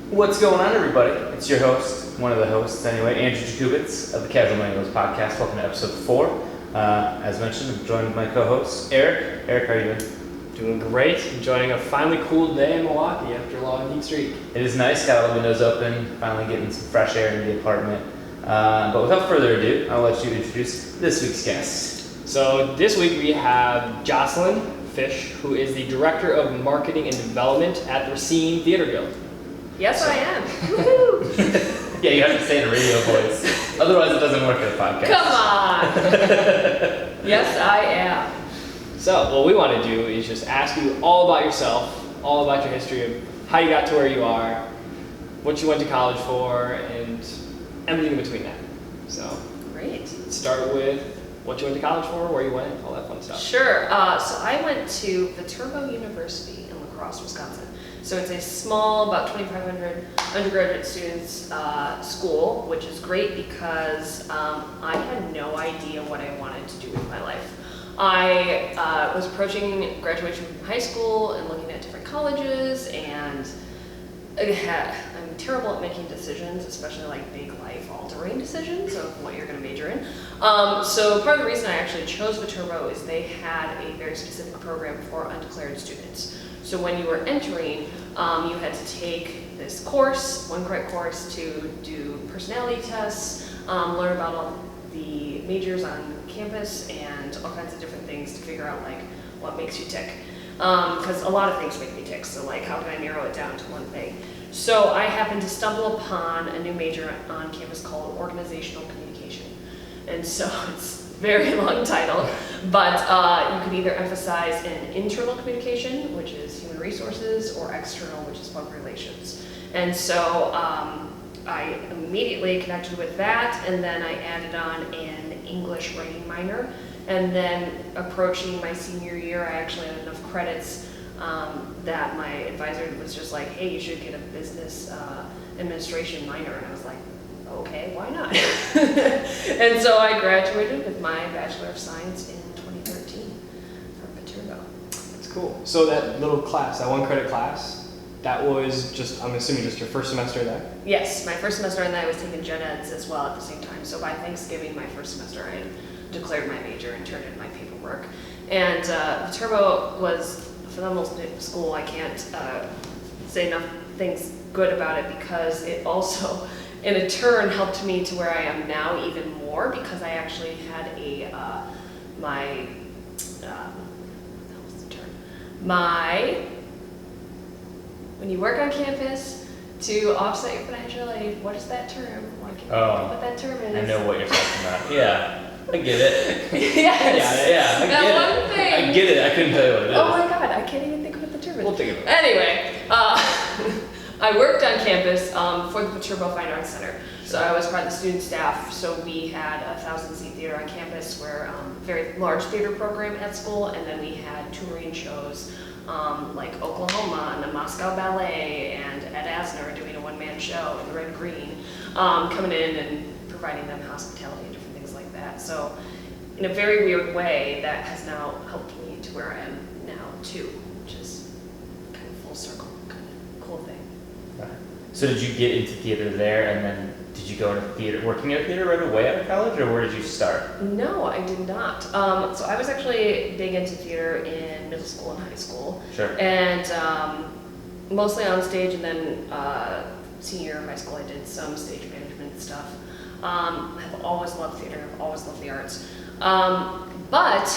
What's going on, everybody? It's your host, one of the hosts anyway, Andrew Jakubitz of the Casual Millennials podcast. Welcome to episode 4. As mentioned, I'm joined with my co-host, Eric. Eric, how are you doing? Doing great. Enjoying a finally cool day in Milwaukee after a long heat streak. It is nice, got all the windows open, finally getting some fresh air in the apartment. But without further ado, I'll let you introduce this week's guest. So this week we have Joycelyn Fish, who is the Director of Marketing and Development at the Racine Theater Guild. Yes, I am. Woohoo! Yeah, you have to say it in a radio voice. Otherwise, it doesn't work at a podcast. Come on! Yes, I am. So what we want to do is just ask you all about yourself, all about your history of how you got to where you are, what you went to college for, and everything in between that. So Great. start with what you went to college for, where you went, all that fun stuff. Sure. So I went to Viterbo University in La Crosse, Wisconsin. So it's a small, about 2,500 undergraduate students school, which is great because I had no idea what I wanted to do with my life. I was approaching graduation from high school and looking at different colleges, and I'm terrible at making decisions, especially like big life-altering decisions of what you're going to major in. So part of the reason I actually chose Viterbo is they had a very specific program for undeclared students. So when you were entering, you had to take this course, one credit course, to do personality tests, learn about all the majors on campus, and all kinds of different things to figure out like what makes you tick. Because a lot of things make me tick, so like how can I narrow it down to one thing? So I happened to stumble upon a new major on campus called Organizational Communication. And so it's a very long title, but you could either emphasize in internal communication, which is human resources, or external, which is public relations. And so I immediately connected with that, and then I added on an English writing minor. And then approaching my senior year, I actually had enough credits that my advisor was just like, hey, you should get a business administration minor. And I was like, okay, why not? And so I graduated with my Bachelor of Science in 2013 from Viterbo. That's cool. So that little class, that one credit class, that was just, I'm assuming just your first semester there? Yes, my first semester, and then I was taking gen eds as well at the same time. So by Thanksgiving, my first semester, I had declared my major and turned in my paperwork. And Viterbo was a phenomenal school. I can't say enough things good about it because it also, in a turn, helped me to where I am now even more, because I actually had a, when you work on campus, to offset your financial aid, what is that term? What that term is? I know what you're talking about. Yeah. I get it. Yes. Yeah. I get it. I couldn't tell you what it is. Oh my god, I can't even think of what the term is. We'll think of it. Anyway, I worked on campus for the Viterbo Fine Arts Center. So I was part of the student staff. So we had a 1,000-seat theater on campus, where very large theater program at school, and then we had touring shows like Oklahoma and the Moscow Ballet and Ed Asner doing a one-man show in the Red Green, coming in and providing them hospitality and different things like that. So in a very weird way, that has now helped me to where I am now too, which is kind of full circle, kind of cool thing. Right. So did you get into theater there, and then did you go into theater, working at theater right away out of college, or where did you start? No, I did not. So I was actually big into theater in middle school and high school. Sure. And mostly on stage, and then senior year of high school I did some stage management stuff. I've always loved theater, I've always loved the arts. But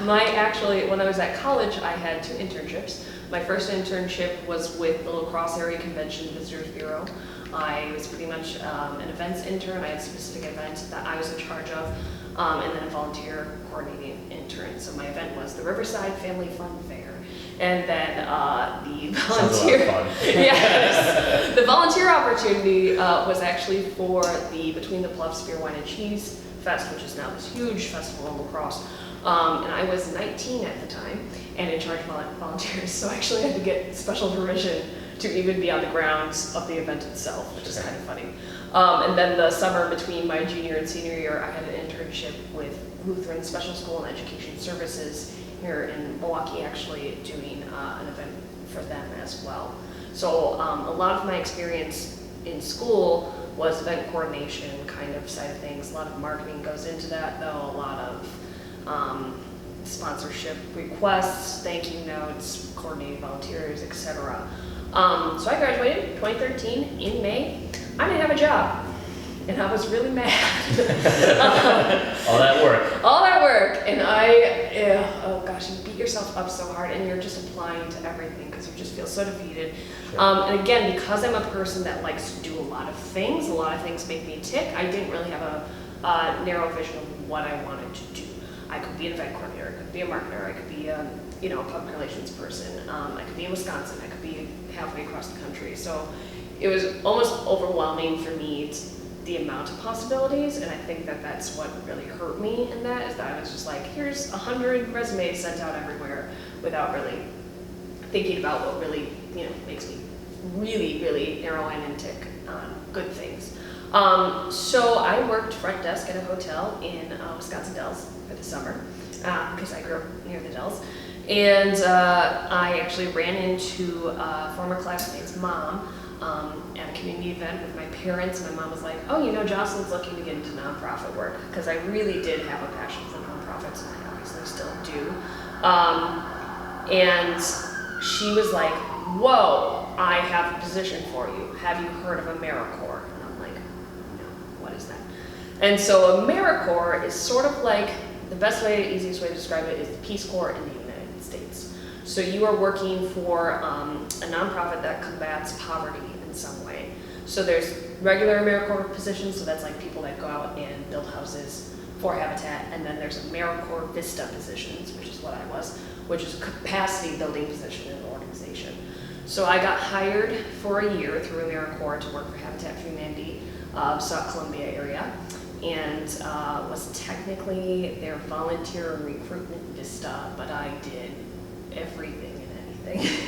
when I was at college, I had 2 internships. My first internship was with the La Crosse Area Convention Visitors Bureau. I was pretty much an events intern. I had specific events that I was in charge of, and then a volunteer coordinating intern. So my event was the Riverside Family Fun Fair. And then the volunteer, yes, the volunteer opportunity was actually for the Between the Bluffs Beer, Wine, and Cheese Fest, which is now this huge festival in La Crosse. And I was 19 at the time and in charge of volunteers, so I actually had to get special permission to even be on the grounds of the event itself, which is kind of funny. And then the summer between my junior and senior year, I had an internship with Lutheran Special School and Education Services here in Milwaukee, actually doing an event for them as well. So a lot of my experience in school was event coordination kind of side of things. A lot of marketing goes into that though, a lot of sponsorship requests, thank you notes, coordinating volunteers, etc. So I graduated 2013 in May. I didn't have a job, and I was really mad. All that work. All that work, and oh gosh, you beat yourself up so hard, and you're just applying to everything because you just feel so defeated. Sure. And again, because I'm a person that likes to do a lot of things make me tick, I didn't really have a narrow vision of what I wanted to do. I could be an event coordinator, I could be a marketer, I could be a public relations person, I could be in Wisconsin, I could be halfway across the country. So it was almost overwhelming for me, the amount of possibilities, and I think that that's what really hurt me in that, is that I was just like, here's 100 resumes sent out everywhere without really thinking about what really, makes me really, really narrow in and tick on good things. So I worked front desk at a hotel in Wisconsin Dells for the summer, because I grew up near the Dells. And I actually ran into a former classmate's mom at a community event with my parents. My mom was like, oh, Joycelyn's looking to get into nonprofit work, because I really did have a passion for nonprofits, and I obviously still do. And she was like, whoa, I have a position for you. Have you heard of AmeriCorps? And I'm like, no, what is that? And so AmeriCorps is sort of like, the easiest way to describe it is the Peace Corps in the United States. So you are working for a nonprofit that combats poverty in some way. So there's regular AmeriCorps positions, so that's like people that go out and build houses for Habitat, and then there's AmeriCorps Vista positions, which is what I was, which is a capacity building position in an organization. So I got hired for a year through AmeriCorps to work for Habitat for Humanity, South Columbia area, and was technically their volunteer and recruitment Vista, but I did everything and anything.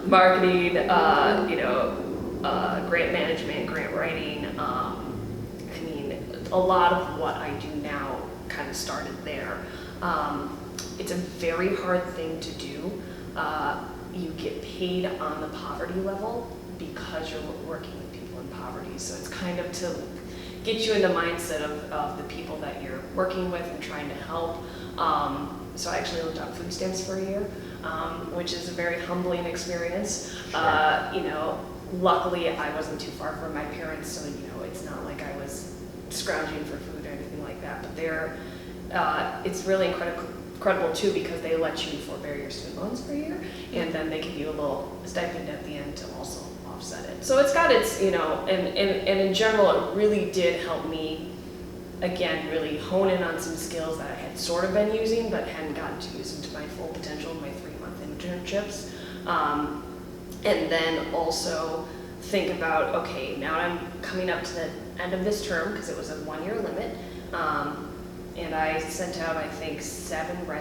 Marketing, grant management, grant writing, a lot of what I do now kind of started there. It's a very hard thing to do. You get paid on the poverty level because you're working with people in poverty. So it's kind of to get you in the mindset of the people that you're working with and trying to help. So I actually lived on food stamps for a year, which is a very humbling experience. Sure. Luckily I wasn't too far from my parents, so it's not like I was scrounging for food or anything like that. But it's really incredible too, because they let you forbear your student loans for a year, and then they give you a little stipend at the end to also offset it. So it's got its, and in general, it really did help me, again, really hone in on some skills that I had sort of been using, but hadn't gotten to use them to my full potential in my 3-month internships. And then also think about, okay, now I'm coming up to the end of this term, because it was a 1-year limit. And I sent out, I think, 7 or 8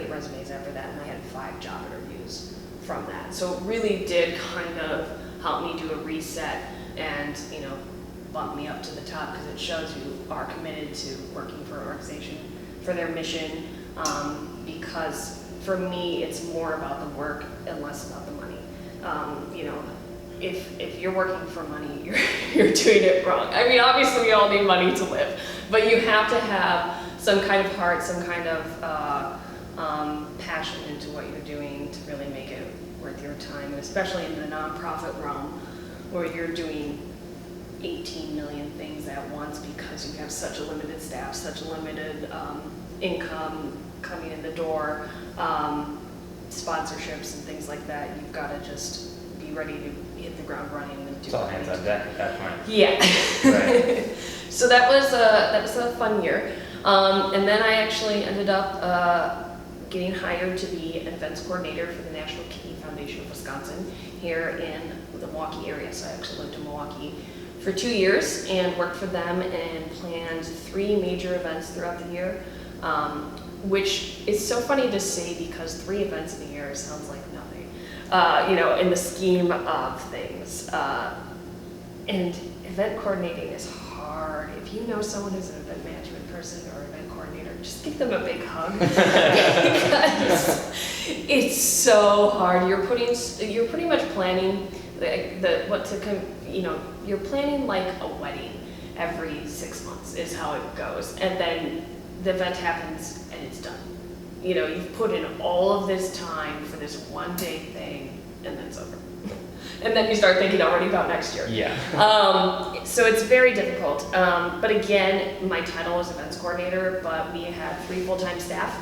resumes after that, and I had 5 job interviews from that. So it really did kind of help me do a reset and, bump me up to the top, because it shows you are committed to working for an organization, for their mission, because for me, it's more about the work and less about the money. If you're working for money, you're doing it wrong. I mean, obviously we all need money to live, but you have to have some kind of heart, some kind of passion into what you're doing to really make it worth your time, and especially in the nonprofit realm where you're doing 18 million things at once because you have such a limited staff, such a limited income coming in the door, sponsorships and things like that. You've got to just be ready to hit the ground running and do It's all hands on deck at that point. Yeah. Right. So that was a fun year, and then I actually ended up getting hired to be an events coordinator for the National Kidney Foundation of Wisconsin here in the Milwaukee area. So I actually lived in Milwaukee for 2 years and worked for them and planned 3 major events throughout the year, which is so funny to say because 3 events in a year sounds like nothing, in the scheme of things. And event coordinating is hard. hard. If you know someone who's an event management person or event coordinator, just give them a big hug. Because it's so hard. You're pretty much planning you're planning like a wedding every 6 months is how it goes. And then the event happens and it's done. You know, you've put in all of this time for this one day thing and then it's over. And then you start thinking already about next year. Yeah. So it's very difficult. But again, my title was events coordinator, but we had 3 full-time staff.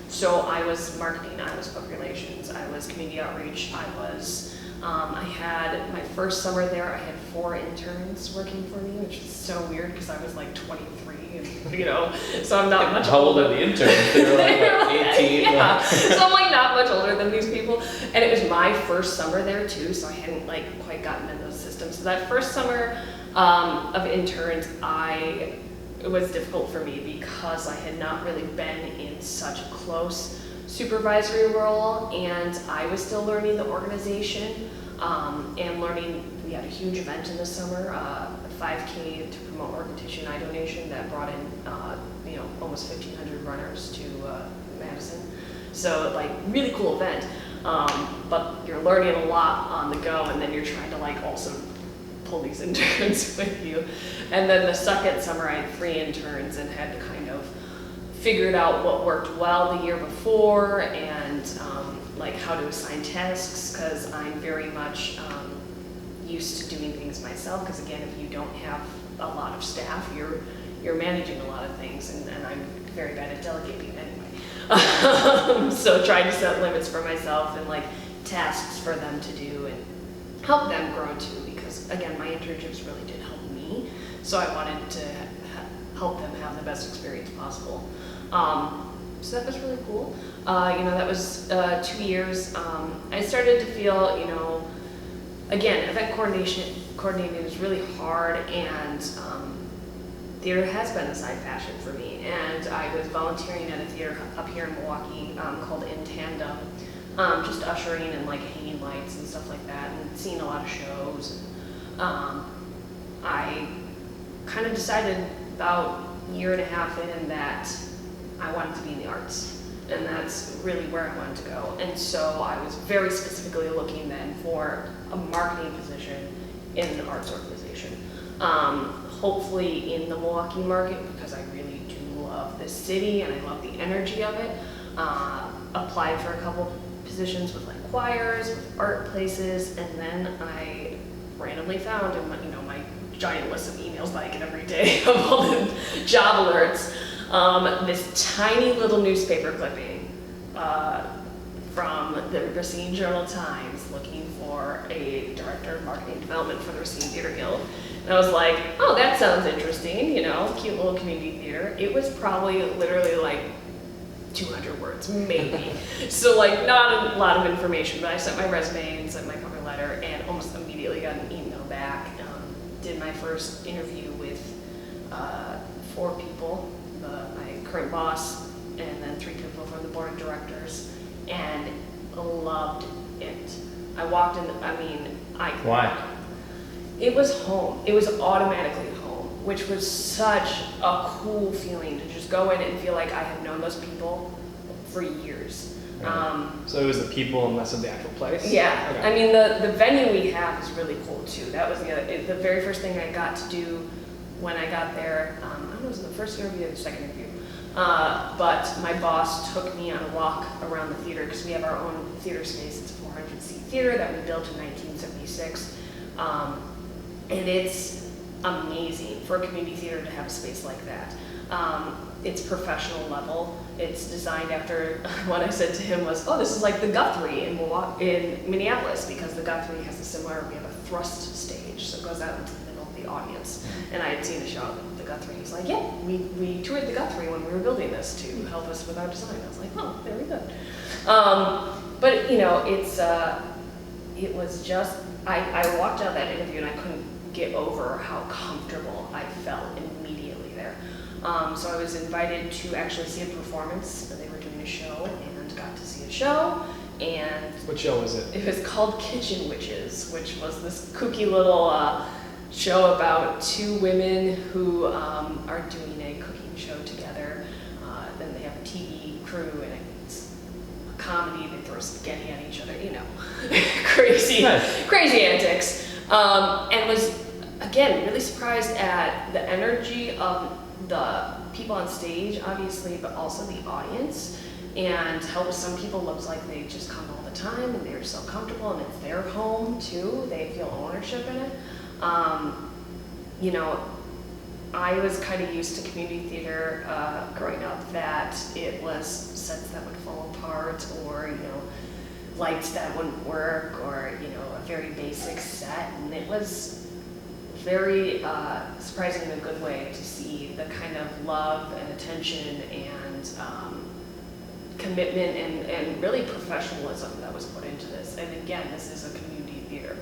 So I was marketing, I was public relations, I was community outreach, I had my first summer there, I had 4 interns working for me, which is so weird because I was like 23 and, so I'm not much How old older. are the interns? They were like 18. Yeah, so I'm like not much older than these people. And it was my first summer there too, so I hadn't like quite gotten into those systems. So that first summer of interns, it was difficult for me because I had not really been in such a close supervisory role, and I was still learning the organization and learning. We had a huge event in the summer, a 5K to promote organ tissue and eye donation that brought in almost 1,500 runners to Madison. So like really cool event, but you're learning a lot on the go, and then you're trying to like also pull these interns with you. And then the second summer I had 3 interns and had to kind of figured out what worked well the year before and like how to assign tasks, because I'm very much used to doing things myself, because again, if you don't have a lot of staff, you're managing a lot of things, and I'm very bad at delegating anyway. So trying to set limits for myself and like tasks for them to do and help them grow too, because again, my internships really did help me, so I wanted to help them have the best experience possible. So that was really cool. That was 2 years. I started to feel, again, event coordinating is really hard, and theater has been a side passion for me. And I was volunteering at a theater up here in Milwaukee called In Tandem, just ushering and like hanging lights and stuff like that, and seeing a lot of shows. I kind of decided about a year and a half in that I wanted to be in the arts, and that's really where I wanted to go. And so I was very specifically looking then for a marketing position in an arts organization, hopefully in the Milwaukee market, because I really do love this city and I love the energy of it. Applied for a couple positions with like choirs, with art places, and then I randomly found in my giant list of emails that I get every day of all the job alerts, this tiny little newspaper clipping from the Racine Journal-Times looking for a director of marketing development for the Racine Theater Guild. And I was like, oh, that sounds interesting, cute little community theater. It was probably literally like 200 words, maybe. So like not a lot of information, but I sent my resume and sent my cover letter and almost immediately got an email back. Did my first interview with 4 people, my current boss, and then 3 people from the board of directors, and loved it. I walked in, Why? It was home. It was automatically home, which was such a cool feeling to just go in and feel like I had known those people for years. So it was the people and less of the actual place? Yeah. Okay. I mean, the venue we have is really cool too. That was the very first thing I got to do when I got there. I don't know if it was the first interview or the second interview. But my boss took me on a walk around the theater, because we have our own theater space. It's a 400-seat theater that we built in 1976. And it's amazing for a community theater to have a space like that. It's professional level. It's designed after, what I said to him was, oh, this is like the Guthrie in Minneapolis, because the Guthrie has we have a thrust stage, so it goes out into the middle of the audience. And I had seen a show of the Guthrie. He's like, yeah, we toured the Guthrie when we were building this to help us with our design. I was like, oh, very good. But it was just, I walked out that interview and I couldn't get over how comfortable I felt immediately there. So I was invited to actually see a performance. They were doing a show, and got to see a show. And what show was it? it was called Kitchen Witches, which was this kooky little show about two women who are doing a cooking show together. Then they have a TV crew, and it's a comedy. They throw spaghetti at each other, you know, crazy antics. And was, again, really surprised at the energy of the people on stage, obviously, but also the audience, and how some people looks like they just come all the time and they're so comfortable and it's their home too. They feel ownership in it. You know, I was kind of used to community theater growing up, that it was sets that would fall apart, or, you know, lights that wouldn't work, or, you know, a very basic set. And it was very surprising in a good way to see the kind of love and attention and commitment and really professionalism that was put into this. And again, this is a community theater.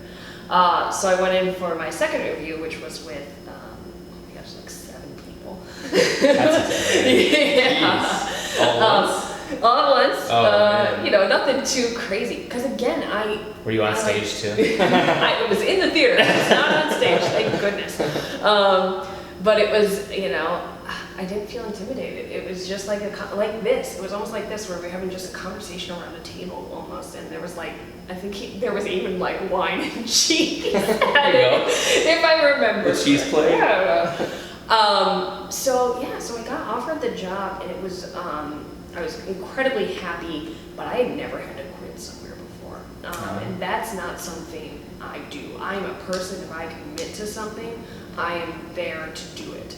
So I went in for my second interview, which was with, oh my gosh, like 7 people. That's insane. All at once? All at once. Oh, man. You know, nothing too crazy. Because again, Were you on stage too? I was in the theater. I was not on stage, thank goodness. But it was, you know, I didn't feel intimidated. It was just like like this. It was almost like this, where we're having just a conversation around a table almost, and there was like, I think there was even like wine and cheese. There you go. If I remember. The cheese plate? Yeah. So I got offered the job, and it was, I was incredibly happy, but I had never had to quit somewhere before. And that's not something I do. I'm a person, if I commit to something, I am there to do it.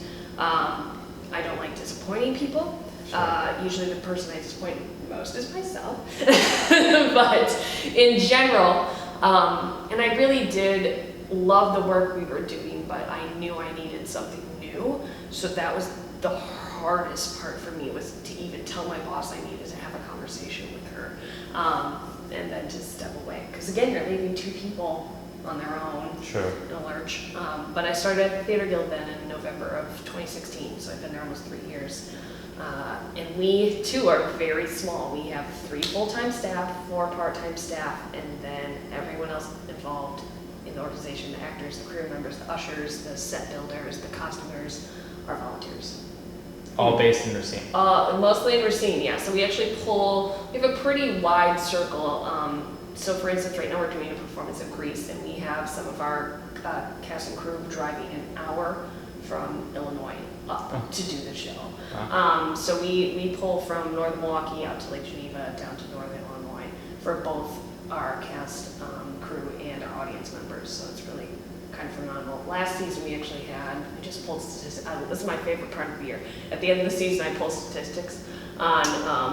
I don't like disappointing people. Sure. Usually the person I disappoint most is myself. But in general, and I really did love the work we were doing, but I knew I needed something new. So that was the hardest part for me, was to even tell my boss I needed to have a conversation with her, and then to step away. Because again, you're leaving 2 people on their own, sure, in a lurch. But I started at the Theater Guild then in November of 2016, so I've been there almost 3 years. And we too are very small. We have 3 full-time staff, 4 part-time staff, and then everyone else involved in the organization, the actors, the crew members, the ushers, the set builders, the costumers, are volunteers. All based in Racine? Mostly in Racine, yeah. So we actually we have a pretty wide circle. So for instance, right now we're doing a performance of Grease, and we have some of our cast and crew driving an hour from Illinois up to do the show. So we pull from northern Milwaukee out to Lake Geneva, down to northern Illinois, for both our cast, crew, and our audience members. So it's really kind of phenomenal. Last season we actually had, I just pulled statistics, this is my favorite part of the year. At the end of the season I pull statistics on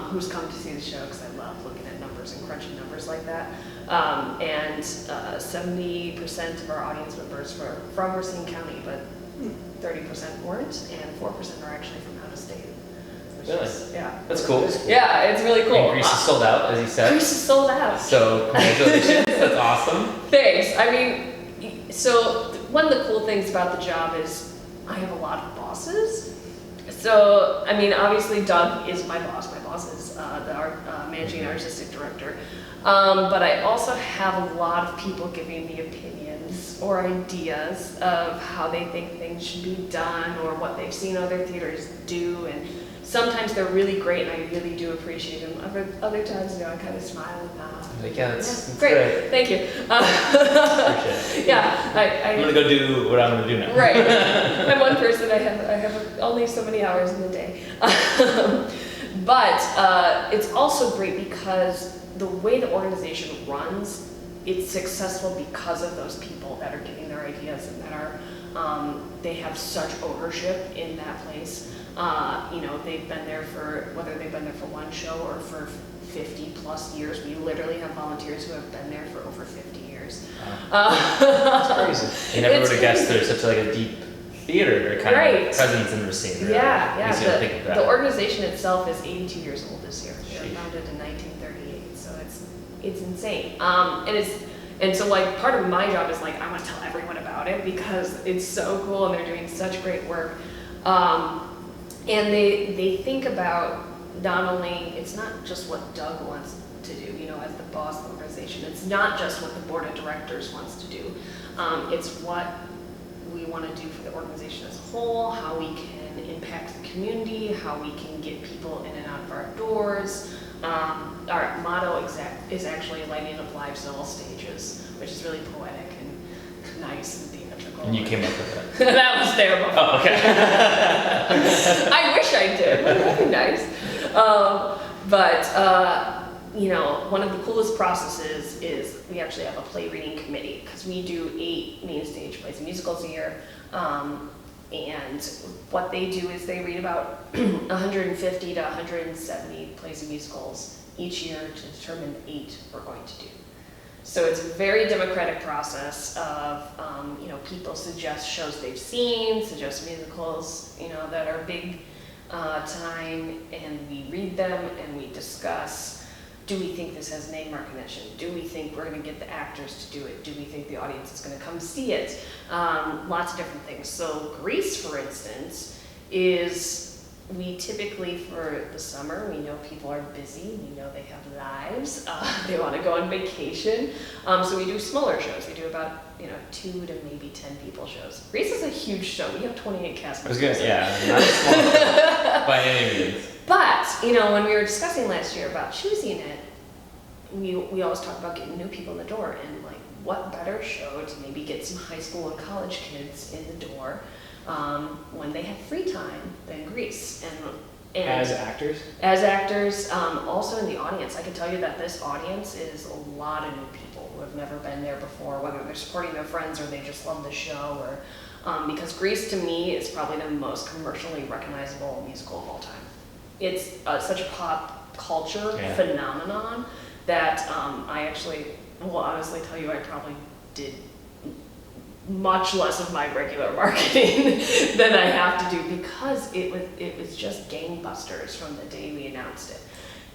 who's come to see the show, because I love looking at numbers and crunching numbers like that. And 70% of our audience members were from Racine County, but 30% weren't, and 4% are actually from out of state. Really? Yeah. That's cool. Yeah, it's really cool. And Grease is sold out, as you said. Grease is sold out. So congratulations, that's awesome. Thanks. I mean, so one of the cool things about the job is I have a lot of bosses. So, I mean, obviously Doug is my boss. My boss is our managing artistic director. But I also have a lot of people giving me opinions or ideas of how they think things should be done, or what they've seen other theaters do. And sometimes they're really great, and I really do appreciate them. Other times, you know, I kind of smile and nod. Like, yeah, that's great. Thank you. Appreciate it. Yeah, I'm gonna go do what I'm gonna do now. Right. I'm one person. I have only so many hours in the day. But it's also great because the way the organization runs, it's successful because of those people that are giving their ideas, and that are they have such ownership in that place. You know, they've been there for, whether they've been there for one show or for 50 plus years. We literally have volunteers who have been there for over 50 years. That's crazy. You never would have guessed there's such like a deep theater kind of presence in Racine. Really. Yeah. Think of that. The organization itself is 82 years old this year. They were founded in 1938, so it's insane. And so like part of my job is like I want to tell everyone about it because it's so cool and they're doing such great work. And they think about not only, it's not just what Doug wants to do, you know, as the boss of the organization. It's not just what the board of directors wants to do. It's what we want to do for the organization as a whole, how we can impact the community, how we can get people in and out of our doors. Our motto is actually lighting up lives in all stages, which is really poetic and nice and theatrical. And you came up with it. That was there before. Oh, okay. I wish I did. Wouldn't that be nice? One of the coolest processes is we actually have a play reading committee because we do 8 main stage plays and musicals a year. And what they do is they read about 150 to 170 plays and musicals each year to determine the 8 we're going to do. So it's a very democratic process of, people suggest shows they've seen, suggest musicals, that are big time, and we read them and we discuss. Do we think this has name recognition? Do we think we're going to get the actors to do it? Do we think the audience is going to come see it? Lots of different things. So Grease, for instance, we typically, for the summer, we know people are busy, we know they have lives, they want to go on vacation. So we do smaller shows. We do about 2 to maybe 10 people shows. Grease is a huge show. We have 28 cast members. Not small by any means. But, when we were discussing last year about choosing it, we always talk about getting new people in the door, and what better show to maybe get some high school and college kids in the door when they have free time than Grease. And as actors? As actors, also in the audience. I can tell you that this audience is a lot of new people who have never been there before, whether they're supporting their friends or they just love the show, or because Grease to me is probably the most commercially recognizable musical of all time. It's such a pop culture phenomenon that I actually will honestly tell you I probably did much less of my regular marketing than I have to do, because it was just gangbusters from the day we announced it.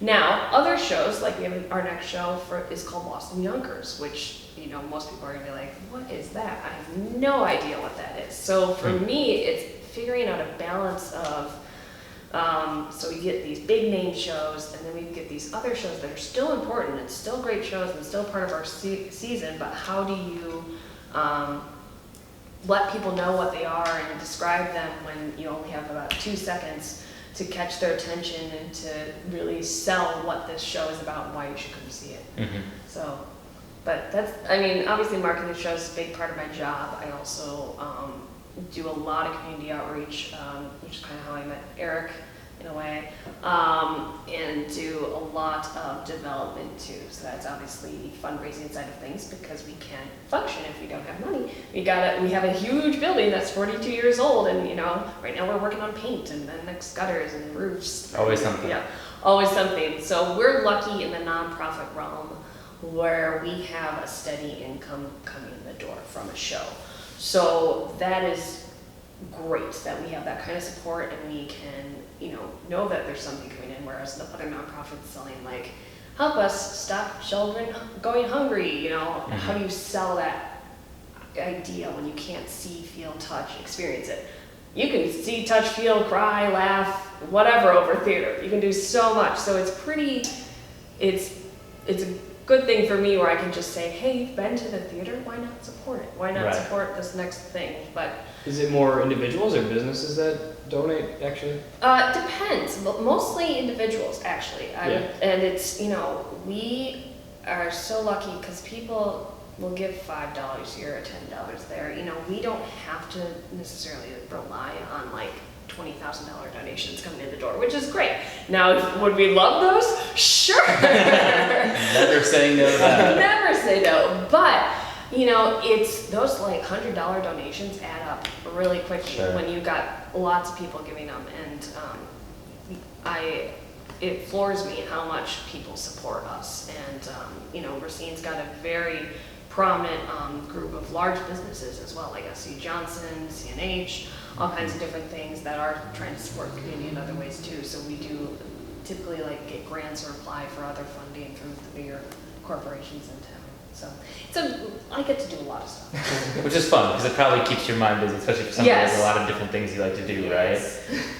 Now, other shows, like we have our next show is called Lost in Yonkers, which most people are gonna be like, what is that? I have no idea what that is. So for me, it's figuring out a balance of so we get these big name shows, and then we get these other shows that are still important and still great shows and still part of our season, but how do you let people know what they are and describe them when you only have about 2 seconds to catch their attention and to really sell what this show is about and why you should come see it. Mm-hmm. So, but obviously marketing shows is a big part of my job. I also do a lot of community outreach, which is kind of how I met Eric in a way, and do a lot of development too. So that's obviously the fundraising side of things, because we can't function if we don't have money. We have a huge building that's 42 years old, and right now we're working on paint and then next gutters and roofs. Always something. Yeah, always something. So we're lucky in the nonprofit realm where we have a steady income coming in the door from a show. So that is great that we have that kind of support, and we can, know that there's something coming in, whereas the other nonprofits selling help us stop children going hungry, How do you sell that idea when you can't see, feel, touch, experience it? You can see, touch, feel, cry, laugh, whatever over theater. You can do so much. So it's a good thing for me where I can just say, hey, you've been to the theater, why not support it? Why not support this next thing? But is it more individuals or businesses that donate, actually? Depends, but mostly individuals, actually. And it's, we are so lucky because people will give $5 here or $10 there. We don't have to necessarily rely on $20,000 donations coming in the door, which is great. Now, would we love those? Sure. Never say no to that. Never say no. But, it's those $100 donations add up really quickly when you've got lots of people giving them. And it floors me how much people support us. And, Racine's got a very prominent group of large businesses as well, like SC Johnson, CNH, all kinds of different things that are trying to support the community in other ways too. So we do typically get grants or apply for other funding from the bigger corporations in town. So I get to do a lot of stuff. Which is fun, because it probably keeps your mind busy, especially for somebody who has a lot of different things you like to do, right?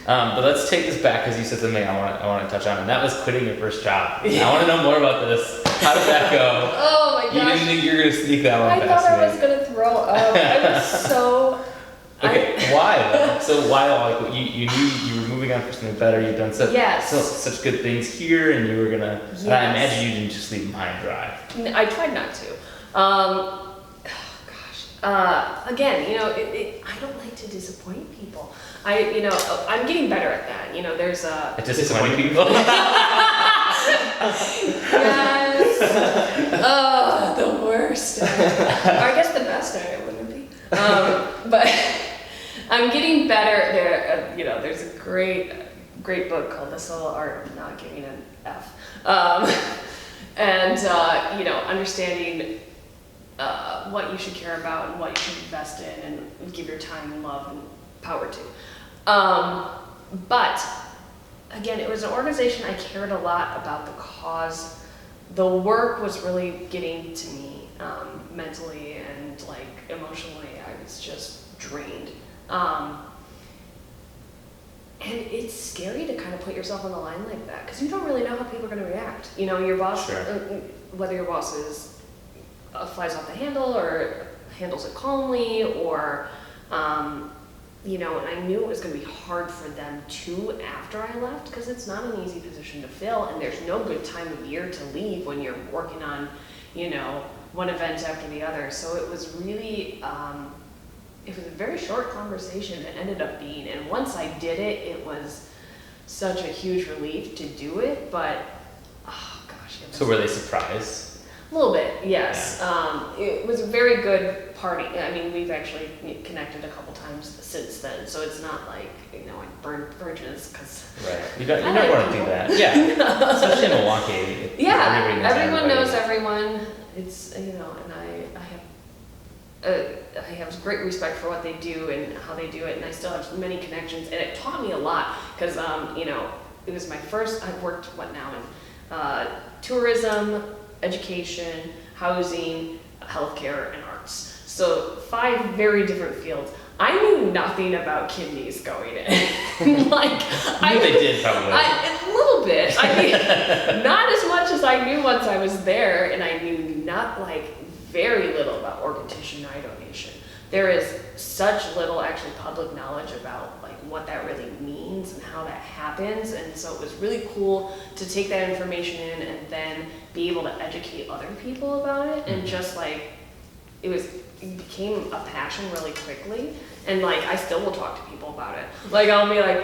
But let's take this back, because you said something I want to touch on, and that was quitting your first job. I want to know more about this. How did that go? Oh my gosh. You didn't think you were going to sneak that one I past thought I me. was going to throw up. I was so Okay, why though? So why, like, you knew you were moving on for something better, you've done such good things here, and you were gonna, and I imagine you didn't just leave them high and dry. I tried not to. Again, you know, I don't like to disappoint people. I'm getting better at that. You know, there's a... At disappointing people? Yes. Oh, the worst. Or I guess the best at it, wouldn't it be? But I'm getting better. There's a great book called The Subtle Art of Not Giving an F. Understanding what you should care about and what you should invest in and give your time and love and power to. But again, it was an organization I cared a lot about the cause. The work was really getting to me mentally and like emotionally. I was just drained. And it's scary to kind of put yourself on the line like that because you don't really know how people are going to react. You know, your boss, sure. Whether your boss flies off the handle or handles it calmly or, and I knew it was going to be hard for them too after I left because it's not an easy position to fill and there's no good time of year to leave when you're working on, one event after the other. So it was really, it was a very short conversation it ended up being. And once I did it, it was such a huge relief to do it, but, oh gosh. So were they surprised? A little bit, yes. Yeah. It was a very good party. I mean, we've actually connected a couple times since then, so it's not like, I burned bridges because. Right. You never want to do that. Yeah. Especially in Milwaukee. Yeah. Everyone knows everyone. It's, and I have great respect for what they do and how they do it, and I still have many connections, and it taught me a lot because, it was my first, I've worked, in tourism, education, housing, healthcare, and arts. So 5 very different fields. I knew nothing about kidneys going in. They did probably. A little bit. I mean, not as much as I knew once I was there, and I knew very little about organ tissue and eye donation. There is such little actually public knowledge about what that really means and how that happens, and so it was really cool to take that information in and then be able to educate other people about it, and just it became a passion really quickly, and I still will talk to people about it. I'll be I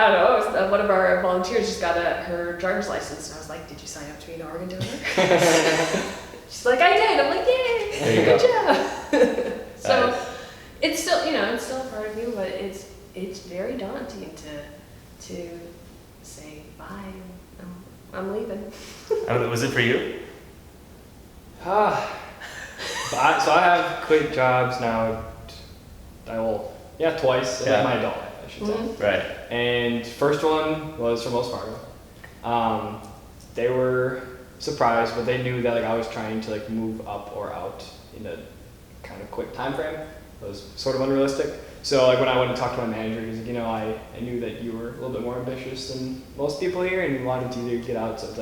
don't know, one of our volunteers just got her driver's license, and I was like, did you sign up to be an organ donor? She's like, I did. I'm like, yay, good job. So it's still, it's still a part of you, but it's very daunting to say bye. I'm leaving. Was it for you? So I have quit jobs now. Twice in my adult life, I should say. Right. And first one was from Wells Fargo. They were surprised, but they knew that I was trying to move up or out in a kind of quick time frame. It was sort of unrealistic. So when I went to talk to my manager, he's like, I knew that you were a little bit more ambitious than most people here, and you wanted to either get out. So it's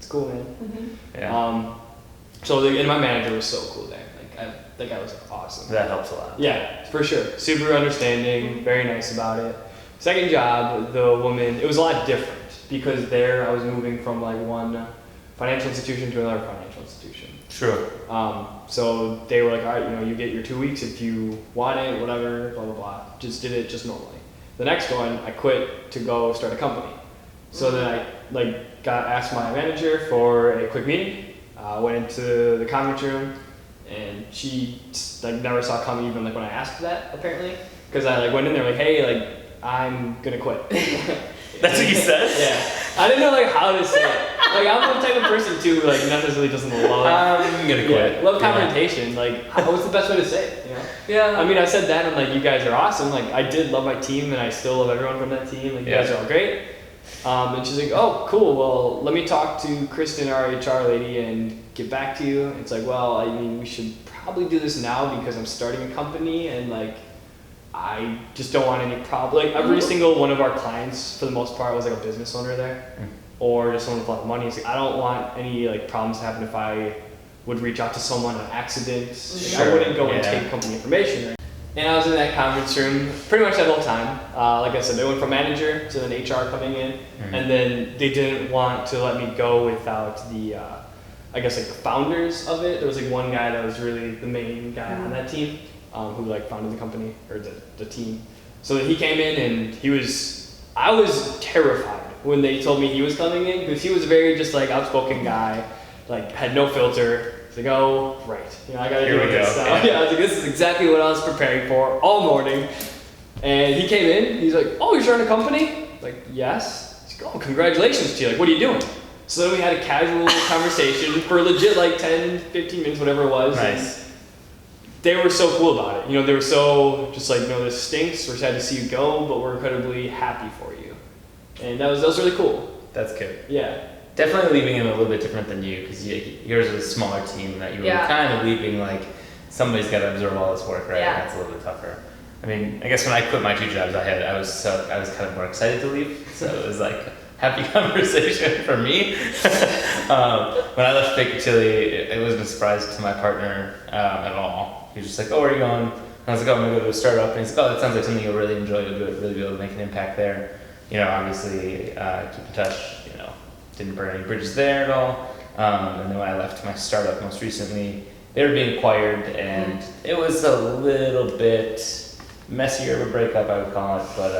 it's cool, man. Mm-hmm. Yeah. And my manager was so cool there. That guy was awesome. That helps a lot. Yeah, for sure. Super understanding, very nice about it. Second job, the woman, it was a lot different because there I was moving from one financial institution to another financial institution. True. So they were all right, you get your 2 weeks if you want it, whatever, blah, blah, blah. Just did it just normally. The next one, I quit to go start a company. So then I asked my manager for a quick meeting, went into the conference room, and she never saw it coming even when I asked that, apparently. Because I went in there hey, I'm gonna quit. That's what you said? Yeah. I didn't know how to say it. I'm the type of person too who necessarily doesn't love. I'm gonna quit. Love confrontation. What's the best way to say it? Yeah. I mean, I said that and you guys are awesome. I did love my team and I still love everyone from that team. You guys are all great. And she's like, oh, cool. Well, let me talk to Kristen, our HR lady, and get back to you. It's well, I mean, we should probably do this now because I'm starting a company and I just don't want any problem. Every single one of our clients, for the most part, was a business owner there, or just someone with a lot of money. It's I don't want any problems to happen if I would reach out to someone on accident. I wouldn't go and take company information. And I was in that conference room pretty much that whole time. Like I said, they went from manager to then HR coming in, and then they didn't want to let me go without the, I guess like the founders of it. There was like one guy that was really the main guy on that team, who like founded the company or the team. So he came in and I was terrified when they told me he was coming in, because he was a very just like outspoken guy, like had no filter. It's like, oh, right, I gotta do this stuff. Yeah, I was like, this is exactly what I was preparing for all morning. And he came in, he's like, oh, you're starting a company? Like, yes. He's like, oh, congratulations to you. Like, what are you doing? So then we had a casual conversation for legit like 10, 15 minutes, whatever it was. Nice. And they were so cool about it. They were so just like, this stinks. We're sad to see you go, but we're incredibly happy for you. And that was really cool. That's good. Yeah. Definitely leaving him a little bit different than you, because yours was a smaller team that you were kind of leaving like somebody's got to absorb all this work, right? Yeah. That's a little bit tougher. I mean, I guess when I quit my 2 jobs I was kind of more excited to leave, so it was like happy conversation for me. When I left Baker Tilly, it wasn't a surprise to my partner at all. He was just like, "Oh, where are you going?" And I was like, "Oh, I'm gonna go to a startup." And he's like, "Oh, that sounds like something you'll really enjoy. You'll really be able to make an impact there." Obviously keep in touch. Didn't burn any bridges there at all. And then when I left my startup most recently, they were being acquired, and it was a little bit messier of a breakup, I would call it, but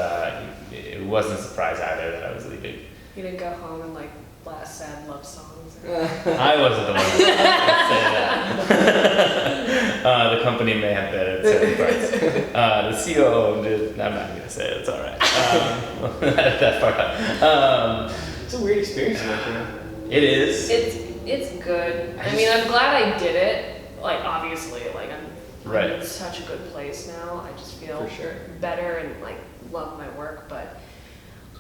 it wasn't a surprise either that I was leaving. You didn't go home and like blast sad love songs. I wasn't the one who say that. The company may have been at certain parts. The COO did. I'm not going to say it. It's all right. That part out. It's a weird experience working. It is. It's good. I mean, I'm glad I did it. Like, obviously, like I'm in such a good place now. I just feel better and like love my work. But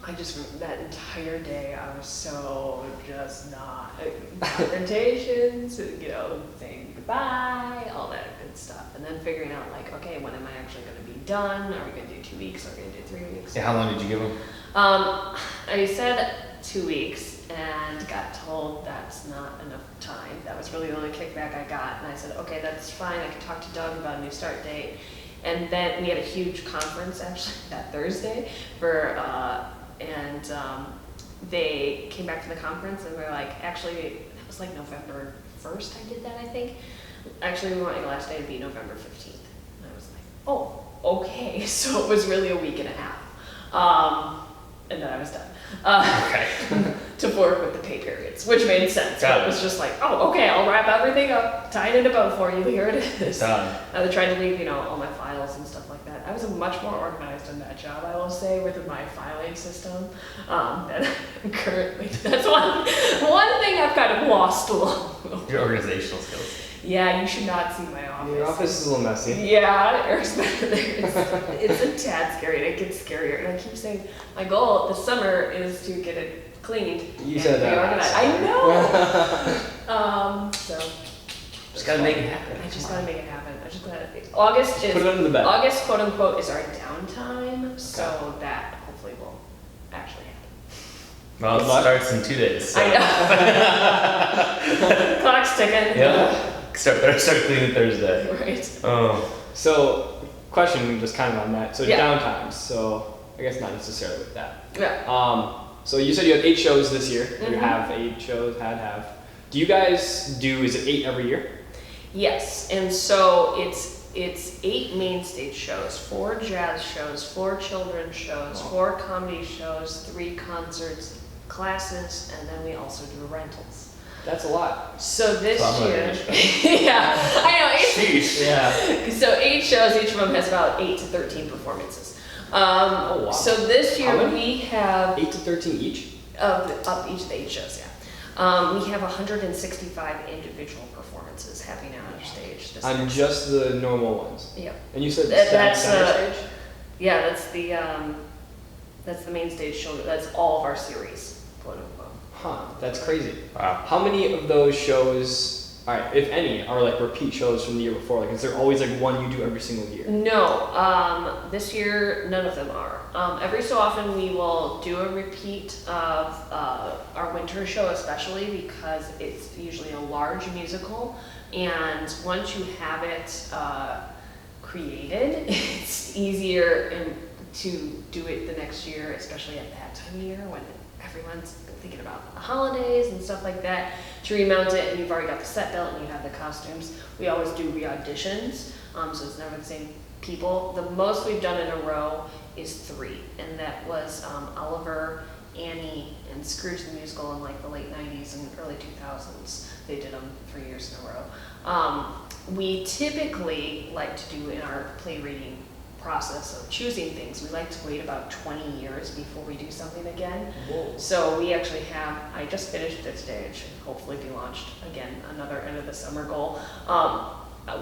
I just that entire day I was so just not confrontations, saying goodbye, all that good stuff, and then figuring out like, okay, when am I actually going to be done? Are we going to do 2 weeks? Are we going to do 3 weeks? Yeah. How long did you give them? I said 2 weeks and got told that's not enough time. That was really the only kickback I got, and I said, okay, that's fine. I can talk to Doug about a new start date. And then we had a huge conference actually that Thursday they came back to the conference and were like, actually, it was like November 1st I did that, I think. Actually, we want your last day to be November 15th. And I was like, oh, okay. So it was really a week and a half. And then I was done. To work with the pay periods, which made sense. So it was just like, oh, okay, I'll wrap everything up, tie it in a bow for you, here it is. Done. I tried to leave, all my files and stuff like that. I was much more organized in that job, I will say, with my filing system than currently. That's one thing I've kind of lost along. Your organizational skills. Yeah, you should not see my office. Your office is a little messy. Yeah, it's a tad scary, and it gets scarier. And I keep saying, my goal this summer is to get it cleaned. You said that. I know. So. Just gotta make it happen. I just gotta make it happen. I just gotta. August is. Put it under the bed. August, quote unquote, is our downtime, so that hopefully will actually happen. Well, it starts in 2 days. So. I know. Clock's ticking. Yeah. Start cleaning Thursday. Right. Oh. So, question just kind of on that. So downtimes. So I guess not necessarily with that. Yeah. So you said you had 8 shows this year. Mm-hmm. You have 8 shows. Have. Do you guys do? Is it 8 every year? Yes, and so it's 8 main stage shows, 4 jazz shows, 4 children's shows, 4 comedy shows, 3 concerts, classes, and then we also do rentals. That's a lot. So this year, yeah, I know. Sheesh. Yeah. So 8 shows, each of them has about 8 to 13 performances. Oh, wow. So this year we have 8 to 13 each. Of each of the 8 shows, yeah. We have 165 individual performances happening on each stage. This on just the normal ones. Yeah. And you said that's center stage. Yeah, that's the main stage show. That's all of our series, quote unquote. Huh, that's crazy. Wow. How many of those shows, if any, are like repeat shows from the year before? Like, is there always like one you do every single year? No, this year none of them are. Every so often we will do a repeat of our winter show, especially because it's usually a large musical, and once you have it created, it's easier to do it the next year, especially at that time of year when everyone's thinking about the holidays and stuff like that, to remount it, and you've already got the set built and you have the costumes. We always do re-auditions, so it's never the same people. The most we've done in a row is 3, and that was Oliver, Annie, and Scrooge the Musical in like the late 90s and early 2000s. They did them 3 years in a row. We typically like to do in our play reading process of choosing things, we like to wait about 20 years before we do something again. Whoa. So we actually have, I just finished it today, it should hopefully be launched again, another end of the summer goal.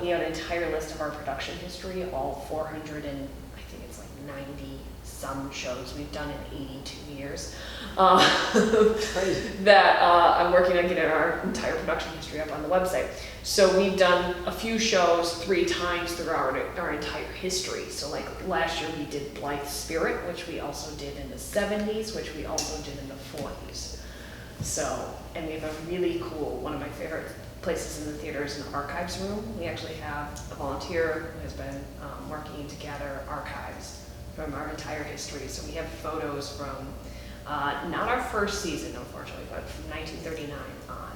We have an entire list of our production history, all 400 and I think it's like 90 some shows we've done in 82 years. Crazy. That I'm working on getting our entire production history up on the website. So we've done a few shows 3 times through our entire history. So like last year we did Blythe Spirit, which we also did in the 70s, which we also did in the 40s. So, and we have a really cool, one of my favorite places in the theater is an archives room. We actually have a volunteer who has been working to gather archives from our entire history. So we have photos from, not our first season, unfortunately, but from 1939 on.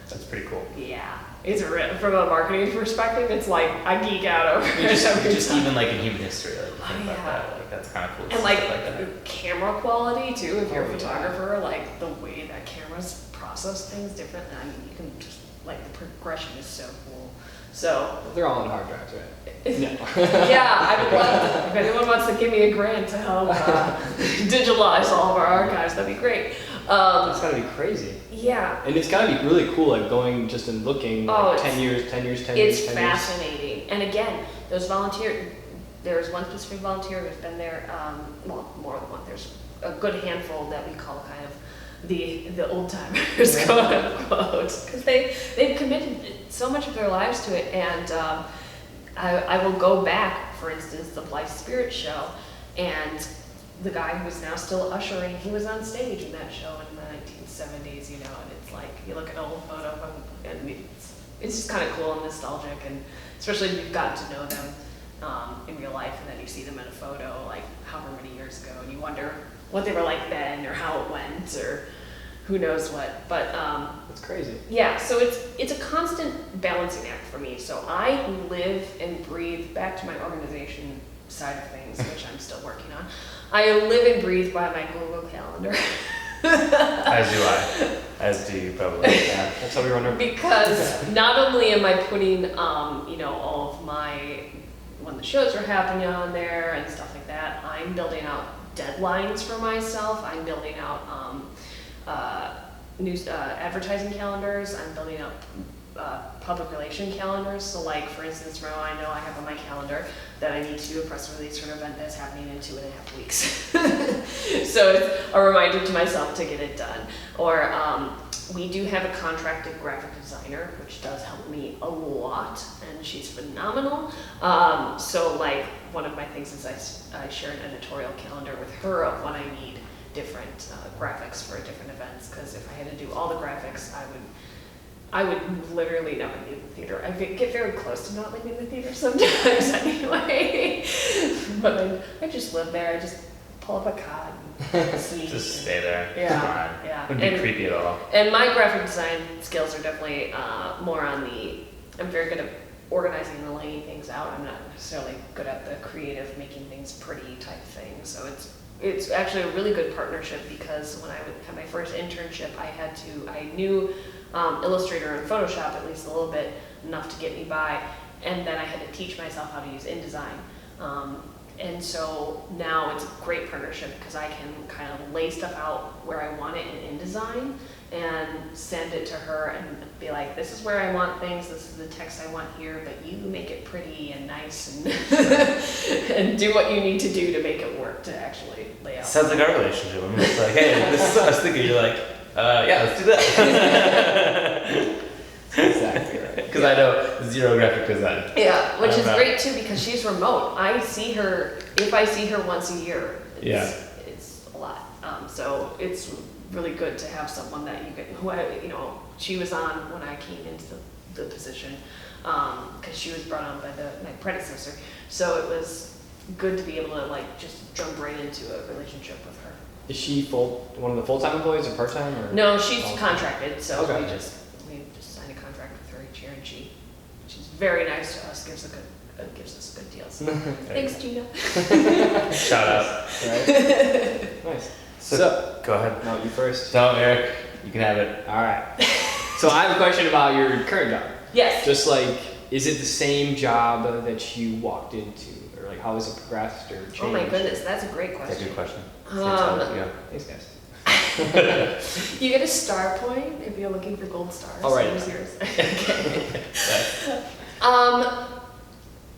That's pretty cool. Yeah, it's from a marketing perspective, it's like I geek out over just even like in human history, like think about that, like that's kind of cool. And like that. camera quality too. If you're a Oh, yeah. photographer, like the way that cameras process things different. I mean, you can just like the progression is so cool. So They're all on hard drives, right? No. yeah, I would love to, if anyone wants to give me a grant to help digitalize all of our archives, that'd be great. That's gotta be crazy. Yeah. And it's gotta be really cool, like going just and looking, like 10 years. It's fascinating. And again, those volunteers, there's one specific volunteer who's been there, well, more than one. There's a good handful that we call kind of the old timers, quote unquote, because they've committed so much of their lives to it. And I will go back, for instance, the Blythe Spirit show, and the guy who is now still ushering, he was on stage in that show in the 1970s, you know, and it's like, you look at an old photo of him, and it's just kind of cool and nostalgic, and especially if you've gotten to know them in real life, and then you see them in a photo, like however many years ago, and you wonder what they were like then, or how it went, or who knows what. But That's crazy. yeah, so it's a constant balancing act for me. So I live and breathe, back to my organization side of things, which I'm still working on. I live and breathe by my Google Calendar. As do I. As do you probably. Yeah, that's how we run our. Because not only am I putting, you know, all of my, when the shows are happening on there and stuff like that, I'm building out deadlines for myself. I'm building out news, advertising calendars. I'm building out public relation calendars. So like, for instance, I know I have on my calendar that I need to do a press release for an event that's happening in 2.5 weeks. So it's a reminder to myself to get it done. Or we do have a contracted graphic designer, which does help me a lot, and she's phenomenal. So like, one of my things is I share an editorial calendar with her of when I need different graphics for different events, because if I had to do all the graphics, I would literally never leave the theater. I get very close to not leaving the theater sometimes anyway. But I just live there. I just pull up a cot and sleep. Just stay there. Yeah, Come on. yeah. Wouldn't be creepy at all. And my graphic design skills are definitely more on I'm very good at organizing and laying things out. I'm not necessarily good at the creative, making things pretty type thing. So it's actually a really good partnership, because when I had my first internship, I knew Illustrator and Photoshop at least a little bit, enough to get me by, and then I had to teach myself how to use InDesign. And so now it's a great partnership, because I can kind of lay stuff out where I want it in InDesign and send it to her and be like, this is where I want things, this is the text I want here, but you make it pretty and nice and and do what you need to do to make it work to actually lay out. Sounds like our relationship. I'm just like, hey, this is what I was thinking. You're like, yeah, let's do that. Exactly right. Because I know zero graphic design. Yeah, which is great too, because she's remote. I see her, if I see her once a year, it's a lot. So it's really good to have someone that you can, she was on when I came into the position, because she was brought on by my predecessor. So it was good to be able to like just jump right into a relationship with her. Is she one of the full-time employees or part-time? Or? No, she's contracted, so Okay. we just signed a contract with her each year, and she's very nice to us, gives us good deals. Thanks, Gina. Shout out. Right? Nice. So, go ahead. No, you first. No, Eric, you can have it. All right. So I have a question about your current job. Yes. Just like, is it the same job that you walked into? Or like, how has it progressed or changed? Oh my goodness, that's a great That's a question. good question. Thanks, guys. You get a star point if you're looking for gold stars. All right. Here's yours.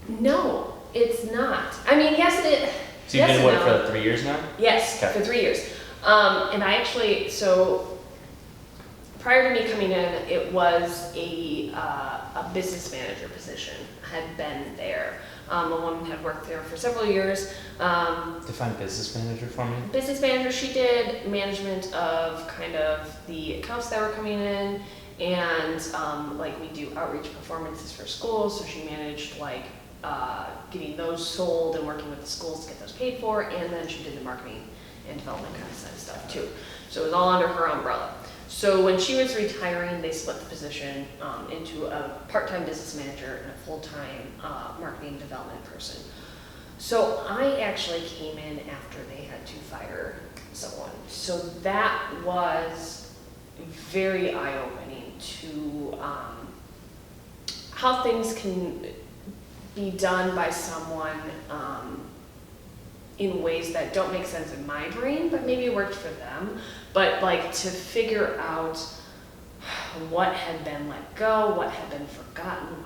No, it's not. I mean, yes, So you've yes been and what no. for 3 years now? Yes, Okay. for 3 years. And I actually, so prior to me coming in, it was a business manager position. Had been there. A woman had worked there for several years. Define business manager for me. Business manager, she did management of kind of the accounts that were coming in, and like we do outreach performances for schools, so she managed like getting those sold and working with the schools to get those paid for, and then she did the marketing and development kind of side stuff too. So it was all under her umbrella. So when she was retiring, they split the position into a part-time business manager and a full-time marketing development person. So I actually came in after they had to fire someone. So that was very eye-opening to how things can be done by someone in ways that don't make sense in my brain, but maybe worked for them. But like to figure out what had been let go, what had been forgotten,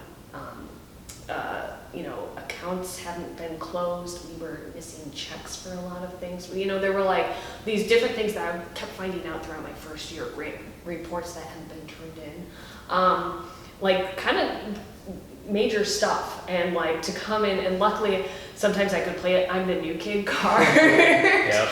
accounts hadn't been closed. We were missing checks for a lot of things. There were like these different things that I kept finding out throughout my first year, reports that hadn't been turned in, like kind of major stuff. And like to come in, and luckily sometimes I could play it I'm the new kid card. Yep.